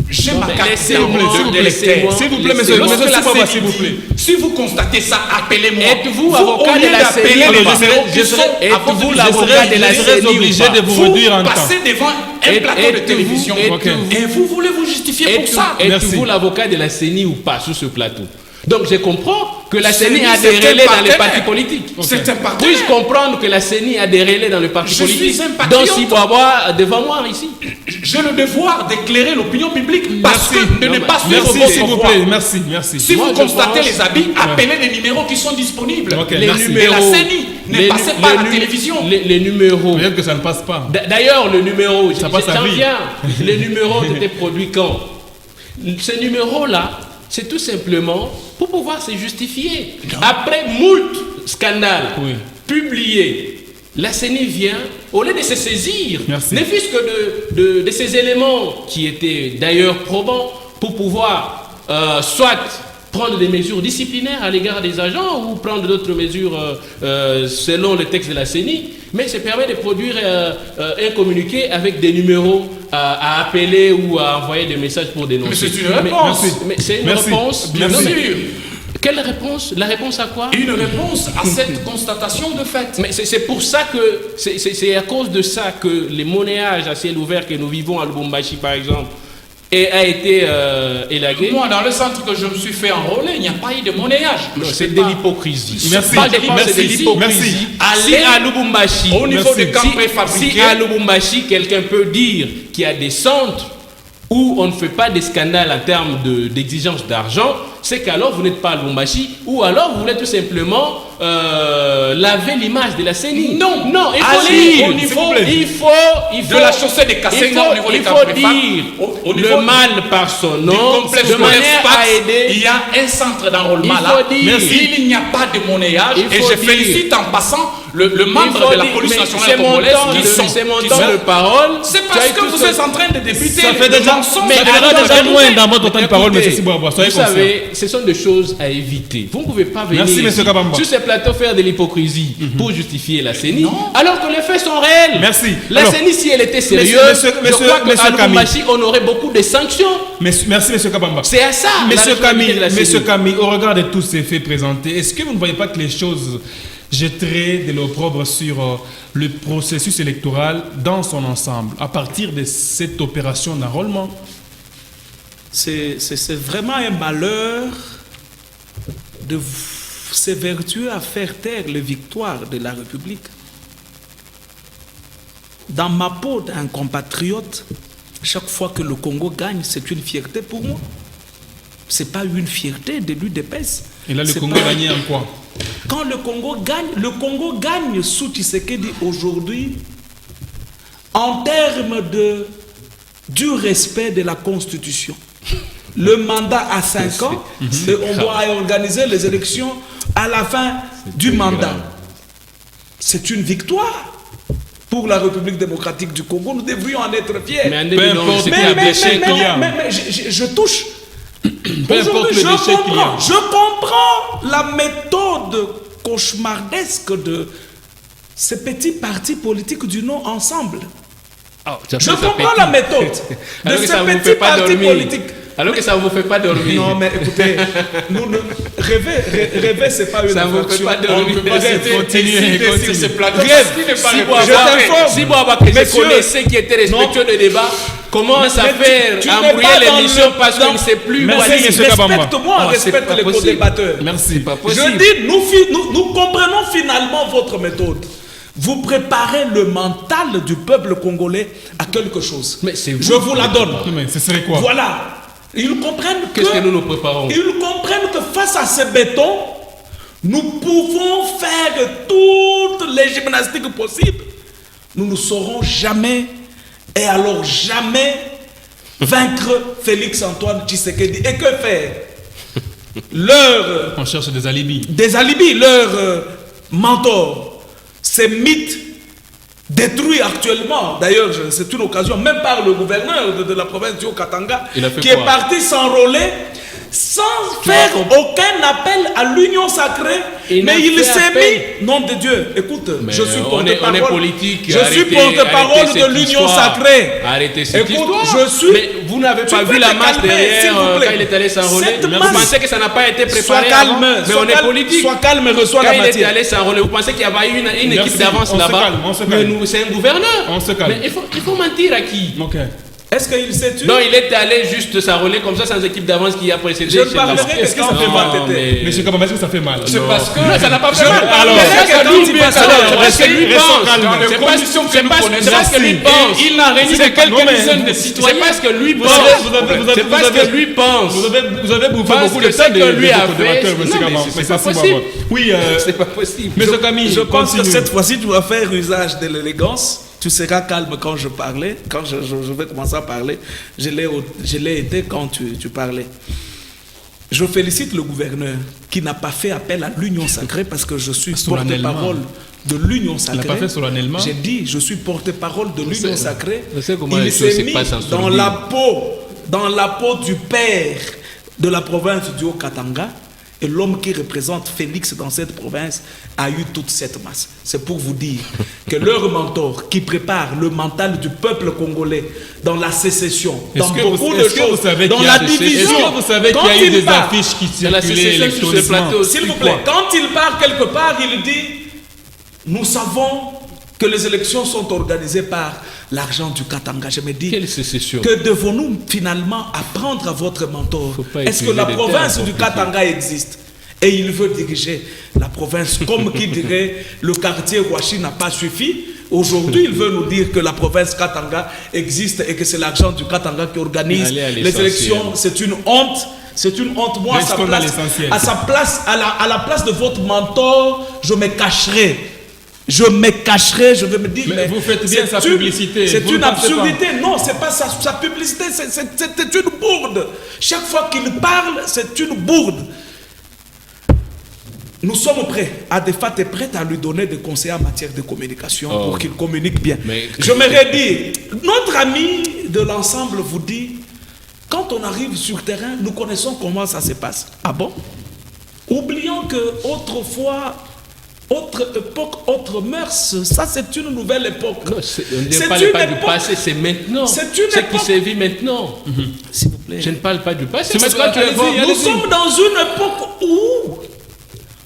j'ai Non, ma mais carte laissez-moi, d'électeur. S'il vous plaît, monsieur, Lorsque monsieur la Kabamba, CENI s'il vous plaît. dit, si vous constatez ça, appelez-moi. Êtes-vous Vous, avocat au lieu de la d'appeler CENI? les Alors, numéros qui sont à êtes-vous votre l'avocat de la Je serais CENI ou obligé pas? de vous Vous réduire en temps. passez devant un plateau de télévision et vous voulez vous justifier pour ça. Êtes-vous Merci. l'avocat de la CENI ou pas sur ce plateau? Donc je comprends que la CENI a C'est des un relais dans les partenaire. partis politiques. C'est un Puis-je partenaire. comprendre que la CENI a des relais dans les partis Je suis politiques? un patriote. Donc s'il faut avoir devant moi ici. J'ai le devoir d'éclairer l'opinion publique parce Merci. que de ne pas suivre Merci, vos s'il vous voix. plaît. Merci. Si Moi, vous je constatez pense- les habits, appelez les numéros qui sont disponibles. Ok, Les merci. Et la CENI ne passez pas à la télévision. Les numéros. Peut-être que ça ne passe pas. D'ailleurs, le numéro, Ça passe à j'en vie. viens. Les numéros ont été produits quand? Ces numéros-là, c'est tout simplement pour pouvoir se justifier. Après moult scandales Oui. publiés, la CENI vient, au lieu de se saisir, Merci. ne fût-ce que de ces éléments qui étaient d'ailleurs probants pour pouvoir soit prendre des mesures disciplinaires à l'égard des agents ou prendre d'autres mesures selon le texte de la CENI, mais ça permet de produire un communiqué avec des numéros à appeler ou à envoyer des messages pour dénoncer. Mais c'est une réponse. Mais c'est une Merci. réponse. Bien Non, sûr. mais quelle réponse? La réponse à quoi? Une réponse à cette constatation de fait. Mais c'est pour ça que c'est à cause de ça que les monnayages à ciel ouvert que nous vivons à Lubumbashi par exemple a été élagué. Moi, dans le centre que je me suis fait enrôler, il n'y a pas eu de monnayage. Non, Je c'est sais de pas. l'hypocrisie. Merci. Moi, je pense que Merci. c'est de l'hypocrisie. Merci. Allez à Lubumbashi. Au niveau Merci. des camps préfabriqués. Si à Lubumbashi, quelqu'un peut dire qu'il y a des centres où on ne fait pas des scandales en termes d'exigence d'argent, c'est qu'alors vous n'êtes pas à Lubumbashi, ou alors vous voulez tout simplement laver l'image de la CENI. Non. Non, il faut Allez dire, au niveau il faut de la chaussée des Kassenga au niveau des il camps faut préfac, dire au niveau le mal par son du nom, complexe de scolaire manière Spax, à aider. il y a un centre d'enrôlement Il là. faut dire. Merci. Il n'y a pas de monnayage. Il Et faut je dire. félicite en passant le Il membre faut de la dire, police mais nationale c'est mon congolaise temps qui de- sont. c'est mon qui temps sont- de parole. C'est Tu parce as que tout vous ce- êtes en train de débuter. Ça fait le déjà mensonge. ça fait déjà loin dans votre temps de parole, monsieur Siboaba. Soyez Vous conscient. savez, ce sont des choses à éviter. Vous ne pouvez pas venir Merci, monsieur ici, Kabamba. sur ces plateaux faire de l'hypocrisie pour justifier la CENI, alors que les faits sont réels. Merci. La Alors, CENI, si elle était sérieuse, monsieur- je crois monsieur qu'à Camille. Lubumbashi, on aurait beaucoup de sanctions. Merci, monsieur Kabamba. C'est à ça la Monsieur responsabilité de la CENI. Monsieur Camille, au regard de tous ces faits présentés, est-ce que vous ne voyez pas que les choses jetteraient de l'opprobre sur le processus électoral dans son ensemble, à partir de cette opération d'enrôlement? C'est vraiment un malheur de s'évertuer à faire taire les victoires de la République. Dans ma peau d'un compatriote, chaque fois que le Congo gagne, c'est une fierté pour moi. Ce n'est pas une fierté de l'UDPS. Et là, le C'est Congo pas- gagnait en quoi? Quand le Congo gagne sous Tshisekedi aujourd'hui, en termes du respect de la Constitution. Le mandat à 5 ans, et on doit organiser les élections à la fin du mandat. C'est une victoire. pour la République démocratique du Congo, nous devrions en être fiers. Mais en Peu 2011, importe c'était le la déchet qu'il y a. mais je touche. Peu importe Aujourd'hui, le déchet qu'il y a. je comprends la méthode cauchemardesque de ces petits partis politiques du nom ensemble. Je comprends la méthode de Alors que ça ces vous fait petits pas partis dormir. politiques. Alors que ça ne vous fait pas dormir. Non, mais écoutez, rêver, c'est pas une Ça vous fait infraction. pas dormir. On peut pas Continuez. Sur ce plateau, Rêve. parce qu'il n'est pas Je t'informe. Si Boaba, que je Messieurs, connaissais qui était respectueux de débat, commence à mais faire tu n'es embrouiller pas dans l'émission le- parce dans- qu'il ne sait plus où Merci, aller. monsieur Kabamba. Respecte-moi, Oh, c'est respecte pas les possible. co-débatteurs. Merci. Pas Je possible. dis, nous comprenons finalement votre méthode. Vous préparez le mental du peuple congolais à quelque chose. Mais c'est vous. Je vous la donne. Non, mais ce serait quoi? Voilà. Ils comprennent Qu'est-ce que nous nous préparons? Ils comprennent que face à ce béton, nous pouvons faire toutes les gymnastiques possibles. Nous ne saurons jamais, et alors jamais, vaincre Félix Antoine Tshisekedi. Et que faire? On cherche des alibis. Des alibis, leur mentor, ces mythes détruits actuellement. D'ailleurs, c'est une occasion, même par le gouverneur de la province du Haut-Katanga, Il a fait qui quoi? est parti s'enrôler sans faire aucun appel à l'union sacrée. Il Mais n'a il fait s'est appel. mis, nom de Dieu, écoute, Mais je suis on est porte-parole. politique. Je suis arrêtez porte-parole cette de l'union histoire. sacrée. Arrêtez cette Écoute, histoire. je suis. Mais vous n'avez Tu pas peux vu te la masse calmer, derrière s'il vous plaît. quand il est allé s'enrôler. Cette Vous masse- pensez que ça n'a pas été Sois préparé calme, avant? Mais sois on est calme, politique. sois calme et reçois Quand la il était matière. allé s'enrôler, vous pensez qu'il y avait une Merci, équipe d'avance on se là-bas? calme, on se Mais calme. nous, c'est un gouverneur. On se calme. Mais il faut mentir à qui? Ok. Est-ce qu'il s'est tué? Non, il est allé juste s'enrôler comme ça sans équipe d'avance qui a précédé. Je chez parlerai la- de ce que ça Non, fait mal, Tété. mais- Monsieur Kabamba, est-ce que ça fait mal? C'est parce que Non, ça n'a pas fait mal. alors, Mais c'est parce que lui, quand il passe alors, à c'est parce que lui restons pense. calmes. Dans les C'est parce- conditions que c'est nous parce- connaissons, c'est parce que lui pense. il n'a réuni C'est que quelques non, mais- dizaines de C'est citoyens. parce que lui pense. C'est parce que lui pense. Vous avez bouffé Parce beaucoup que de ce temps que lui a fait, modérateur, non, monsieur mais Kabamba. c'est Mais pas ça, c'est possible. bon. Oui, C'est pas possible. monsieur Camille, Je pense que continue. cette fois-ci, tu vas faire usage de l'élégance. Tu seras calme quand je parlais. Quand je vais commencer à parler, je l'ai été quand tu parlais. Je félicite le gouverneur qui n'a pas fait appel à l'union sacrée parce que je suis Solennellement. porte-parole de l'union sacrée. pas fait solennellement. J'ai dit, je suis porte-parole de l'union sacrée. je sais comment Il les choses s'est se mis passent en dans sourdine. dans la peau du père de la province du Haut-Katanga. Et l'homme qui représente Félix dans cette province a eu toute cette masse. C'est pour vous dire que leur mentor qui prépare le mental du peuple congolais dans la sécession, dans beaucoup de choses, dans la division. Est-ce que vous savez qu'il y a eu des affiches qui C'est la circulaient sécession sur ce électroniquement? plateau. S'il vous plaît, quand il part quelque part, il dit nous savons que les élections sont organisées par l'argent du Katanga. Je me dis, Quelle sécession? que devons-nous finalement apprendre à votre mentor? Faut pas Est-ce que utiliser la des province termes du compliqués. Katanga existe? Et il veut diriger la province comme qui dirait le quartier Ouachi n'a pas suffi. Aujourd'hui, il veut nous dire que la province Katanga existe et que c'est l'argent du Katanga qui organise Allez à les l'essentiel. élections. C'est une honte. C'est une honte. Moi, Restons à l'essentiel. à sa place, à la place de votre mentor, je me cacherai. Je me cacherai, je vais me dire. Mais vous faites bien c'est sa une- publicité, C'est vous une ne pensez pas. absurdité. Non, c'est pas sa publicité, c'est une bourde. Chaque fois qu'il parle, c'est une bourde. Nous sommes prêts, Adefat est prête à lui donner des conseils en matière de communication pour qu'il communique bien. Mais- J'aimerais dire, notre ami de l'ensemble vous dit, quand on arrive sur le terrain, nous connaissons comment ça se passe. Ah bon? Oublions que autrefois, autre époque, autre mœurs, ça c'est une nouvelle époque. Non, on ne C'est parle une pas du époque. passé, c'est maintenant. C'est une Ce qui époque. se vit maintenant. S'il vous plaît. Je ne parle pas du passé. C'est Parce que maintenant, quand tu allez-y, évoques- Nous sommes dans une époque où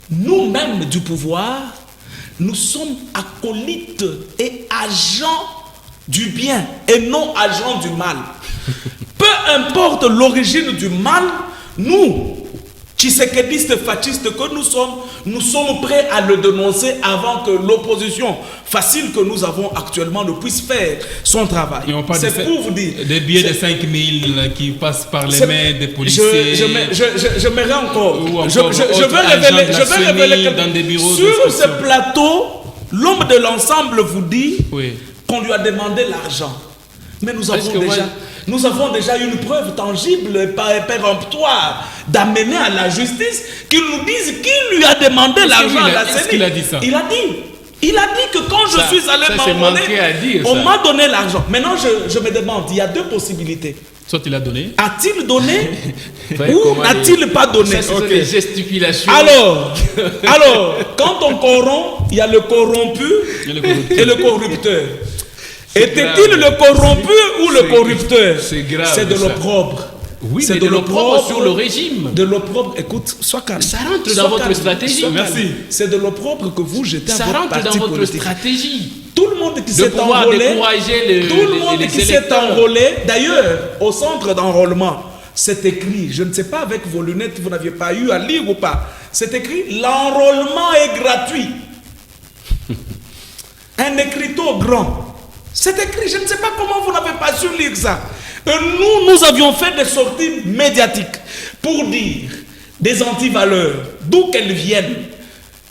nous-mêmes du pouvoir, nous sommes acolytes et agents du bien et non agents du mal. Peu importe l'origine du mal, nous, tshisekédistes, fascistes que nous sommes prêts à le dénoncer avant que l'opposition facile que nous avons actuellement ne puisse faire son travail. Et on parle C'est pour vous dire. des billets de c'est- 5 000 qui passent par les c'est- mains des policiers. je mairai encore. Ou encore Je autre vais agent révéler, de la je vais CENI révéler que dans des bureaux de sur ce inspection. plateau, l'homme de l'ensemble vous dit Oui. qu'on lui a demandé l'argent. Mais nous Est-ce que nous avons déjà une preuve tangible et péremptoire d'amener à la justice qu'il nous dise qui lui a demandé l'argent à la est-ce CENI. qu'il a dit ça? Il a dit. Il a dit que quand je suis allé m'enrôler, on m'a donné l'argent. Maintenant, je me demande, il y a deux possibilités. Soit il a donné. A-t-il donné ou n'a-t-il pas donné? Ça, c'est des gesticulations. Alors, quand on corrompt, il y a le corrompu et le corrupteur. Était-il le corrompu ou le corrupteur? C'est grave. C'est de l'opprobre. Oui, c'est de l'opprobre sur le régime. De l'opprobre, écoute, sois calme. Ça rentre dans votre stratégie. Merci. C'est de l'opprobre que vous jetez à votre parti politique. Ça rentre dans votre stratégie. Tout le monde qui s'est enrôlé, d'ailleurs, au centre d'enrôlement, c'est écrit, je ne sais pas avec vos lunettes, vous n'aviez pas eu à lire ou pas, c'est écrit, l'enrôlement est gratuit. Un écriteau grand. C'est écrit, je ne sais pas comment vous n'avez pas su lire ça. Nous avions fait des sorties médiatiques pour dire des antivaleurs, d'où qu'elles viennent,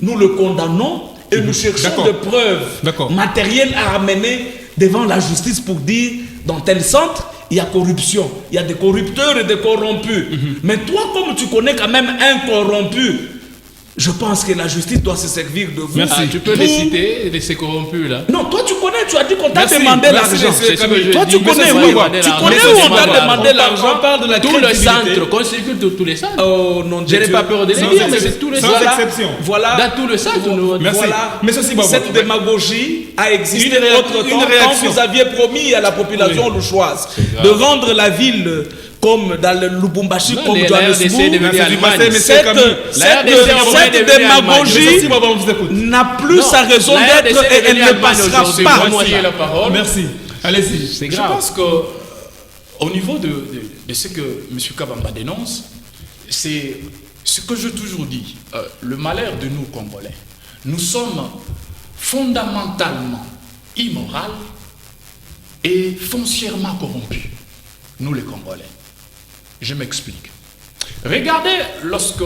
nous le condamnons et nous cherchons des preuves matérielles à amener devant la justice pour dire, dans tel centre, il y a corruption, il y a des corrupteurs et des corrompus. Mais toi, comme tu connais quand même un corrompu, je pense que la justice doit se servir de vous. Merci. Tu peux les citer, ces corrompus là? Non, toi tu connais, tu as dit qu'on t'a demandé l'argent. Toi tu connais où on t'a demandé l'argent? On parle de la tout le centre, qu'on circule de tous les centres. Oh non, je n'ai pas peur de les dire, mais c'est tous les centres. Sans exception. Voilà. Dans tout le centre. Merci. Mais cette démagogie a existé autre temps quand vous aviez promis à la population louchoise de rendre la ville comme dans le Lubumbashi, comme Johannesburg. Cette démagogie n'a plus sa raison d'être et elle ne passera pas. Merci. Allez-y. Je pense qu'au niveau de ce que M. Kabamba dénonce, c'est ce que je toujours dis. Le malheur de nous, Congolais, nous sommes fondamentalement immoraux et foncièrement corrompus. Nous, les Congolais. Je m'explique. Regardez, lorsque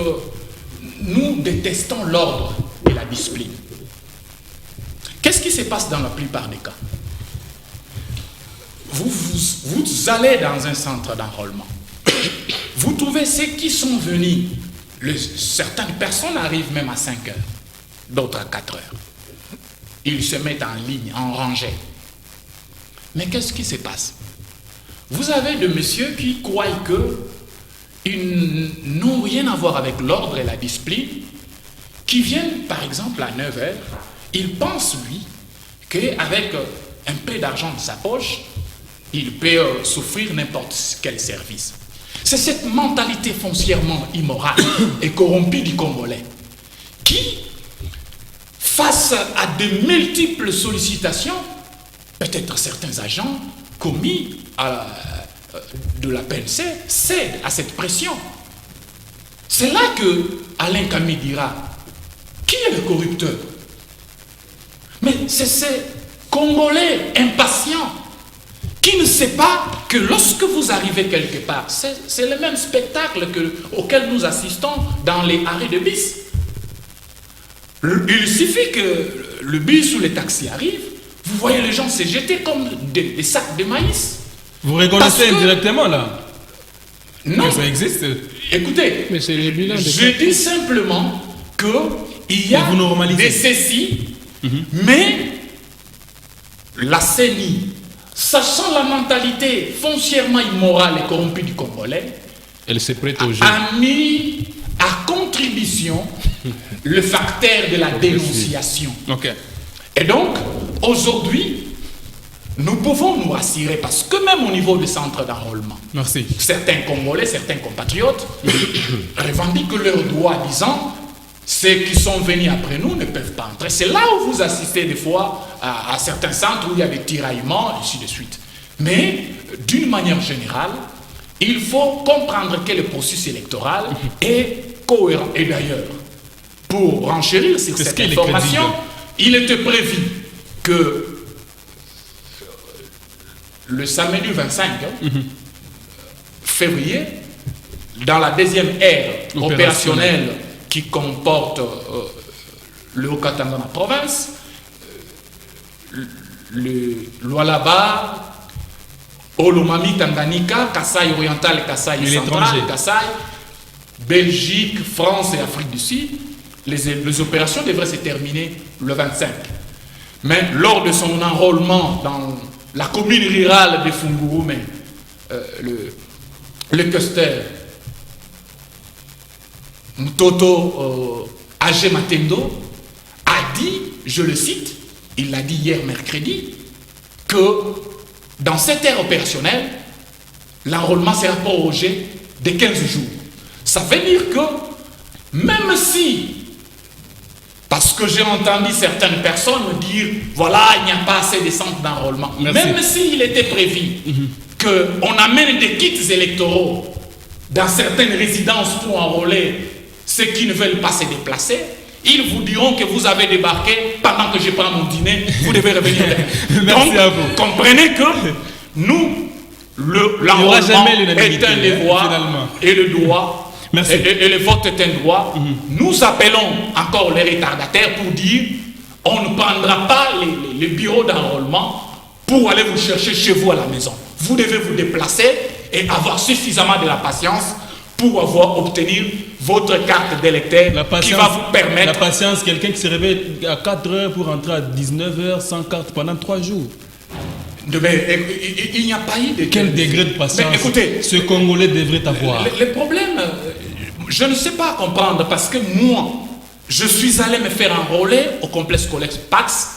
nous détestons l'ordre et la discipline, qu'est-ce qui se passe dans la plupart des cas? Vous allez dans un centre d'enrôlement. Vous trouvez ceux qui sont venus. Certaines personnes arrivent même à 5 heures, d'autres à 4 heures. Ils se mettent en ligne, en rangée. Mais qu'est-ce qui se passe? Vous avez des messieurs qui croient qu'ils n'ont rien à voir avec l'ordre et la discipline, qui viennent par exemple à 9 heures, ils pensent lui qu'avec un peu d'argent de sa poche, il peut souffrir n'importe quel service. C'est cette mentalité foncièrement immorale et corrompue du Congolais qui, face à de multiples sollicitations, peut-être certains agents commis de la PNC cèdent à cette pression. C'est là que Alain Camille dira qui est le corrupteur? Mais c'est ces Congolais impatients qui ne savent pas que lorsque vous arrivez quelque part, c'est le même spectacle auquel nous assistons dans les arrêts de bus. Il suffit que le bus ou les taxis arrivent, vous voyez les gens se jeter comme des sacs de maïs. Vous reconnaissez indirectement là? Non. Que ça existe? Écoutez, mais c'est les bilans je dis simplement qu'il y a des ceci, mais la CENI, sachant la mentalité foncièrement immorale et corrompue du Congolais, elle s'est prête au jeu. A mis à contribution le facteur de la dénonciation. Et donc, aujourd'hui, nous pouvons nous rassurer parce que même au niveau du centre d'enrôlement, certains Congolais, certains compatriotes revendiquent leurs droits, disant ceux qui sont venus après nous ne peuvent pas entrer. C'est là où vous assistez des fois à certains centres où il y a des tiraillements, ainsi de suite. Mais d'une manière générale, il faut comprendre que le processus électoral est cohérent. Et d'ailleurs, pour renchérir sur cette information, il était prévu que le samedi 25 février, dans la deuxième ère opérationnelle qui comporte le Haut-Katanga dans la province, le Lualaba, Olomami, Tanganyika, Kasaï oriental, Kasaï central, Kasaï, Belgique, France et Afrique du Sud, les opérations devraient se terminer le 25. Mais lors de son enrôlement dans la commune rurale de Fungurume, le questeur Mtoto Age Matendo a dit, je le cite, il l'a dit hier mercredi, que dans cette ère opérationnelle, l'enrôlement sera prorogé de 15 jours. Ça veut dire que même si, parce que j'ai entendu certaines personnes dire, voilà, il n'y a pas assez de centres d'enrôlement, même s'il était prévu qu'on amène des kits électoraux dans certaines résidences pour enrôler ceux qui ne veulent pas se déplacer, ils vous diront que vous avez débarqué pendant que je prends mon dîner, vous devez revenir. Donc, à vous. Comprenez que nous, l'enrôlement est un devoir et le droit, et le vote est un droit. Nous appelons encore les retardataires pour dire on ne prendra pas les bureaux d'enrôlement pour aller vous chercher chez vous à la maison. Vous devez vous déplacer et avoir suffisamment de la patience pour obtenir votre carte d'électeur qui va vous permettre... La patience, quelqu'un qui se réveille à 4 heures pour rentrer à 19 heures sans carte pendant 3 jours. Mais il n'y a pas eu de... Quel degré de patience écoutez, ce Congolais devrait avoir? Le problème, je ne sais pas comprendre parce que moi, je suis allé me faire enrôler au complexe scolaire Pax,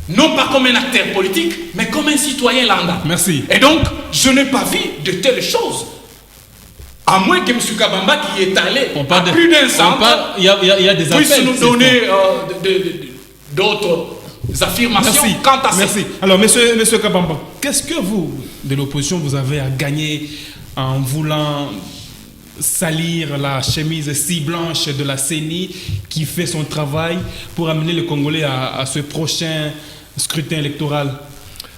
non pas comme un acteur politique, mais comme un citoyen lambda. Merci. Et donc, je n'ai pas vu de telles choses. À moins que M. Kabamba, qui est allé à plus d'un centre, il y a des appels, puisse nous donner d'autres affirmations quant à ça. Merci. Alors, monsieur Kabamba, qu'est-ce que vous, de l'opposition, vous avez à gagner en voulant salir la chemise si blanche de la CENI qui fait son travail pour amener le Congolais à ce prochain scrutin électoral?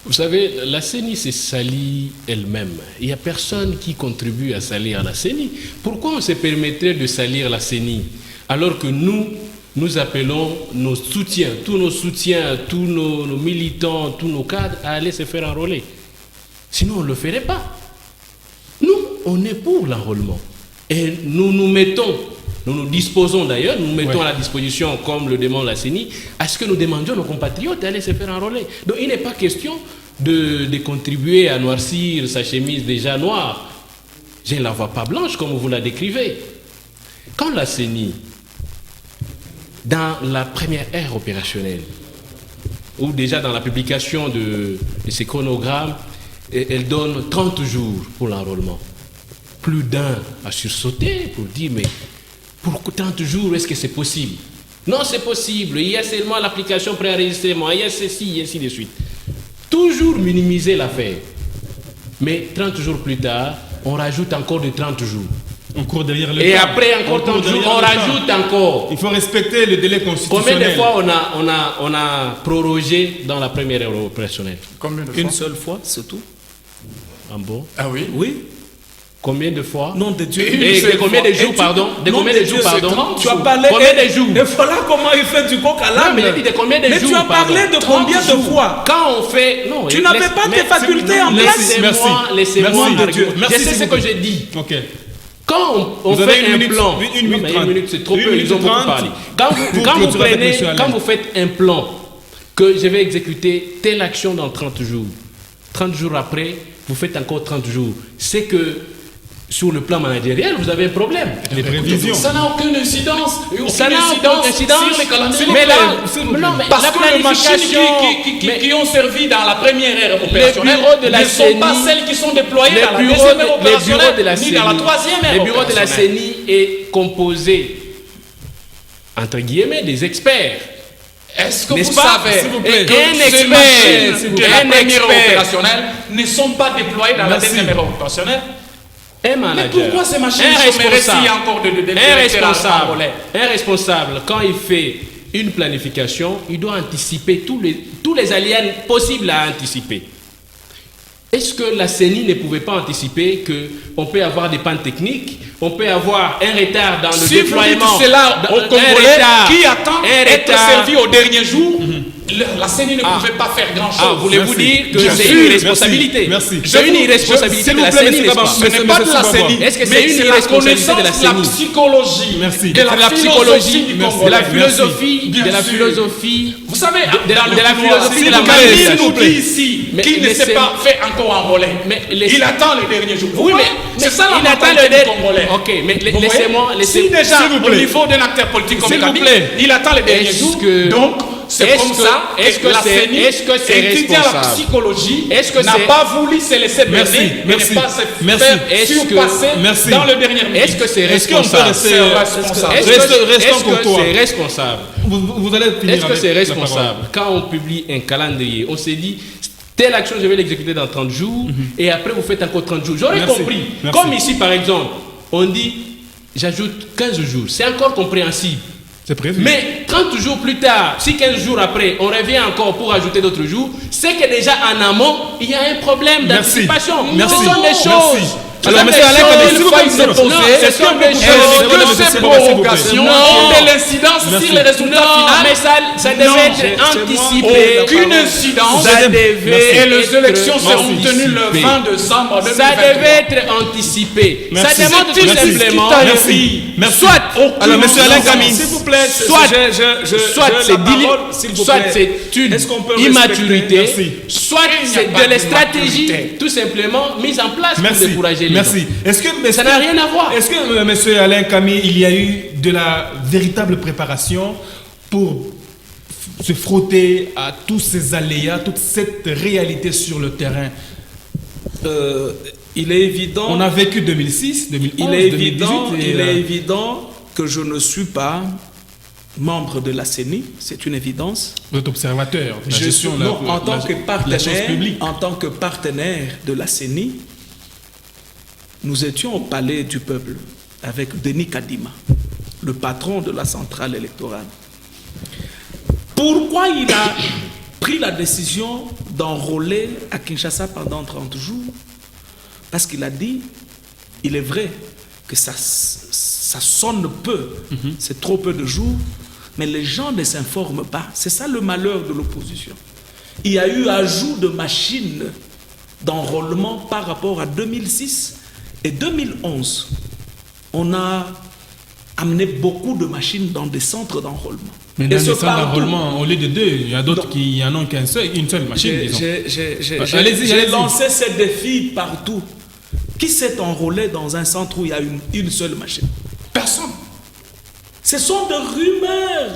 Vous savez, la CENI s'est salie elle-même. Il n'y a personne qui contribue à salir la CENI. Pourquoi on se permettrait de salir la CENI alors que nous appelons nos soutiens, tous nos militants, tous nos cadres à aller se faire enrôler? Sinon, on ne le ferait pas. Nous, on est pour l'enrôlement. Et nous disposons d'ailleurs, nous mettons à la disposition, comme le demande la CENI, à ce que nous demandions nos compatriotes d'aller se faire enrôler. Donc il n'est pas question de contribuer à noircir sa chemise déjà noire. Je ne la vois pas blanche comme vous la décrivez. Quand la CENI, dans la première ère opérationnelle, ou déjà dans la publication de ces chronogrammes, elle donne 30 jours pour l'enrôlement. Plus d'un a sursauté pour dire, mais pour 30 jours, est-ce que c'est possible? Non, c'est possible. Il y a seulement l'application préenregistrement, il y a ceci, et ainsi de suite. Toujours minimiser l'affaire. Mais 30 jours plus tard, on rajoute encore de 30 jours. On court derrière le Et temps. après encore 30 jours, on rajoute encore. Il faut respecter le délai constitutionnel. Combien de fois on a prorogé dans la première ère opérationnelle? Combien de fois? Une seule fois, c'est tout. En bon? Ah oui? Oui. Combien de fois? Non, de Dieu. Et de combien de jours, pardon? De combien de jours, pardon? Tu as parlé. Combien de jours? Et voilà comment il fait du coq à l'âne. Non, mais il dit de combien de jours? Mais tu as parlé de combien de fois? Quand on fait. Non, Tu n'avais pas tes facultés en place. Laissez-moi. Merci, Je sais ce que j'ai dit. Ok. Quand on Vous avez fait une un minute, plan. une minute Non, trente. une minute, c'est trop Une peu, minute ils ont beaucoup 30 parlé. pour clôturer avec monsieur Alain. Quand vous faites un plan, que je vais exécuter telle action dans 30 jours, 30 jours après, vous faites encore 30 jours. C'est que sur le plan managériel, vous avez un problème. Les prévisions. Ça n'a aucune incidence. Ça n'a aucune incidence sur les calendriers. Mais là, non, mais parce que les machines qui ont servi dans la première ère opérationnelle ne sont pas celles qui sont déployées dans la deuxième ère opérationnelle ni dans la troisième ère opérationnelle. Le bureau de la CENI est composé, entre guillemets, des experts. Est-ce que vous N'est-ce pas, savez s'il vous plaît, que un ces expert, machines de la un première ère expert. opérationnelle ne sont pas déployées dans la deuxième ère opérationnelle? Un manager, Mais pourquoi ces machines un responsable, encore de un responsable, quand il fait une planification, il doit anticiper tous les aléas possibles à anticiper. Est-ce que la CENI ne pouvait pas anticiper qu'on peut avoir des pannes techniques, on peut avoir un retard dans le déploiement? Si vous dites cela au Congolais qui attend être servi au dernier jour, la CENI ne pouvait pas faire grand-chose. Voulez-vous dire que Bien c'est sûr, une irresponsabilité? Merci. C'est une irresponsabilité de la CENI, n'est-ce pas? Ce n'est pas de la CENI. Est-ce que c'est mais une la irresponsabilité de la connaissance, la CENI? psychologie, Merci. de la psychologie du de Congolais. la philosophie, Bien de la sûr. philosophie. Vous savez, de dans le la couloir, philosophie si de la Camille manifestation. nous dit ici Mais qu'il ne s'est laissez- pas fait encore enrôler. Mais Il attend les derniers jours. Oui, mais c'est ça la il attend mentalité le du Congolais. Ok, mais Vous voyez? laissez-moi. Si déjà, s'il vous au plaît. niveau d'un acteur politique comme S'il vous Kabila, plaît. il attend les derniers Est-ce jours. que- Donc, c'est est-ce comme que- ça est-ce que la c'est- CENI, est-ce que c'est étudiant la responsable? psychologie, Est-ce que n'a c'est- pas voulu se laisser Merci, berner et merci, ne pas se merci. faire Est-ce que- surpasser merci. dans le dernier minute. Est-ce que c'est Est-ce qu'on peut responsable? rester- C'est responsable. Est-ce Restons que courtois. c'est responsable? Vous allez finir Est-ce que avec c'est la responsable? Quand on publie un calendrier, on s'est dit telle action, je vais l'exécuter dans 30 jours, et après vous faites encore 30 jours. J'aurais Merci. compris. Merci. Comme ici, par exemple, on dit j'ajoute 15 jours. C'est encore compréhensible. C'est prévu. Mais 30 jours plus tard, si 15 jours après, on revient encore pour ajouter d'autres jours, c'est que déjà en amont, il y a un problème Merci. d'anticipation. Merci. Ce sont des Merci. choses. Alors, monsieur Alain Kabila, s'il vous plaît, se poser, est-ce que que ces prorogations ont de l'incidence sur les résultats finaux? mais ça devait être anticipé. Aucune incidence. Ça devait Et les être élections seront anticipé. tenues le 20 décembre 2023. Ça devait être anticipé. Merci. Ça demande tout Merci. simplement. Merci. Merci. Soit, Alors, monsieur Alain Camille, Camille, S'il vous plaît, soit c'est soit c'est une Est-ce qu'on peut immaturité, Merci. soit Il n'y a c'est pas de la stratégie d'immaturité. tout simplement mise en place pour Merci. décourager les Merci. gens. Ça n'a rien à voir. Est-ce que, monsieur Alain Camille, il y a eu de la véritable préparation pour se frotter à tous ces aléas, toute cette réalité sur le terrain? Il est évident. On a vécu 2006, 2011, Il est 2018. évident, et, il est évident que je ne suis pas membre de la CENI, c'est une évidence. Vous êtes observateur de la Je gestion suis, de la- non, en tant la- que la chose partenaire, publique. en tant que partenaire de la CENI, nous étions au palais du peuple avec Denis Kadima, le patron de la centrale électorale. Pourquoi il a pris la décision d'enrôler à Kinshasa pendant 30 jours? Parce qu'il a dit, il est vrai que ça sonne peu, c'est trop peu de jours, mais les gens ne s'informent pas. C'est ça le malheur de l'opposition. Il y a eu ajout de machines d'enrôlement par rapport à 2006 et 2011. On a amené beaucoup de machines dans des centres d'enrôlement. Mais Et dans les ce centres partout. d'enrôlement, au lieu de deux, il y a d'autres Donc, qui en ont qu'une seule machine, disons. Allez-y, J'ai allez-y. lancé ces défis partout. Qui s'est enrôlé dans un centre où il y a une seule machine? Personne. Ce sont des rumeurs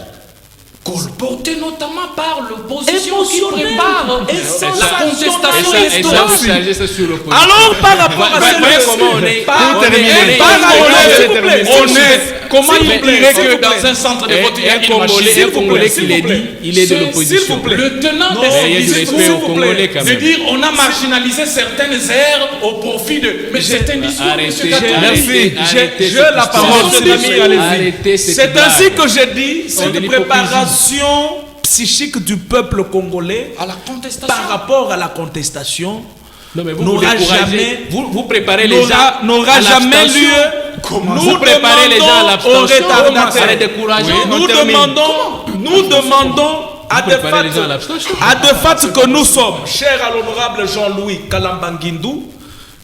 Colporté notamment par l'opposition qui émotionnelles prépare et la contestation Et ça, historique. vous chargez ça sur l'opposition. Alors, par rapport à ce Voyez comment on est. Par- on est- terminer. on est- Par on est- rapport, s'il s'il vous vous plaît, plaît, on est. Comment s'il il vous plaît, dirait s'il que vous plaît. dans un centre de vote, il y a Un une Congolais, machine? un Congolais qui s'il l'a vous plaît. dit, il est de l'opposition. S'il vous plaît. Le tenant Non, de il y a du ce respect discours, aux Congolais quand de même. dire on a marginalisé certaines aires au profit de. Mais c'est un discours, Arrêtez, monsieur Katumbi. arrêtez, arrêtez J'ai cette la histoire. parole, Arrêtez mon ami, cette- allez-y. arrêtez cette C'est blague. ainsi que j'ai dit, cette de l'hypocrisie. préparation psychique du peuple congolais À la contestation. par rapport à la contestation Non, mais vous n'aura découragez- jamais- vous préparez les gens n'aura à jamais l'abstention. lieu. Vous préparez les gens à aux l'abstention. retardataires. Ça les décourage. Nous demandons à Vous des préparez les gens à l'abstention. que nous sommes, chers à l'honorable Jean-Louis Kalambangindou,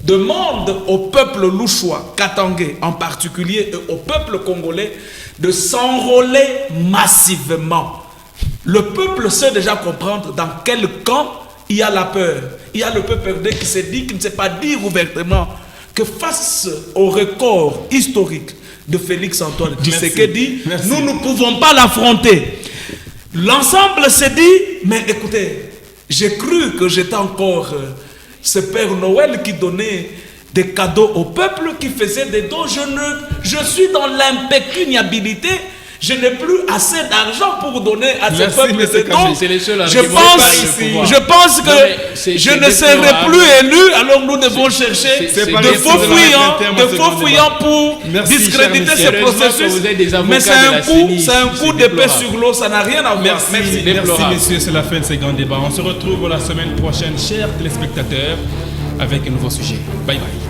demande au peuple louchois, katangais en particulier, et au peuple congolais, de s'enrôler massivement. Le peuple sait déjà comprendre dans quel camp il y a la peur. Il y a le peuple RD qui s'est dit, qui ne sait pas dire ouvertement que face au record historique de Félix Antoine Tshisekedi, Merci. nous ne pouvons pas l'affronter. L'ensemble s'est dit, mais écoutez, j'ai cru que j'étais encore ce Père Noël qui donnait des cadeaux au peuple, qui faisait des dons. Je suis dans l'impécuniabilité. Je n'ai plus assez d'argent pour donner à ce Merci, peuple monsieur des dons. Kambi, c'est les seuls Je arguments pense, par le pouvoir. je pense Non, que mais c'est je ne déplorable. serai plus élu, alors nous devons chercher c'est de pas faux déplorable. fuyants pour Merci, discréditer cher ce monsieur. processus. Vous êtes des avocats Mais c'est de un la coup, CENI, c'est un c'est coup d'épée déplorable. sur l'eau, ça n'a rien à voir. Merci, déplorable. messieurs, c'est la fin de ce grand débat. On se retrouve la semaine prochaine, chers téléspectateurs, avec un nouveau sujet. Bye bye.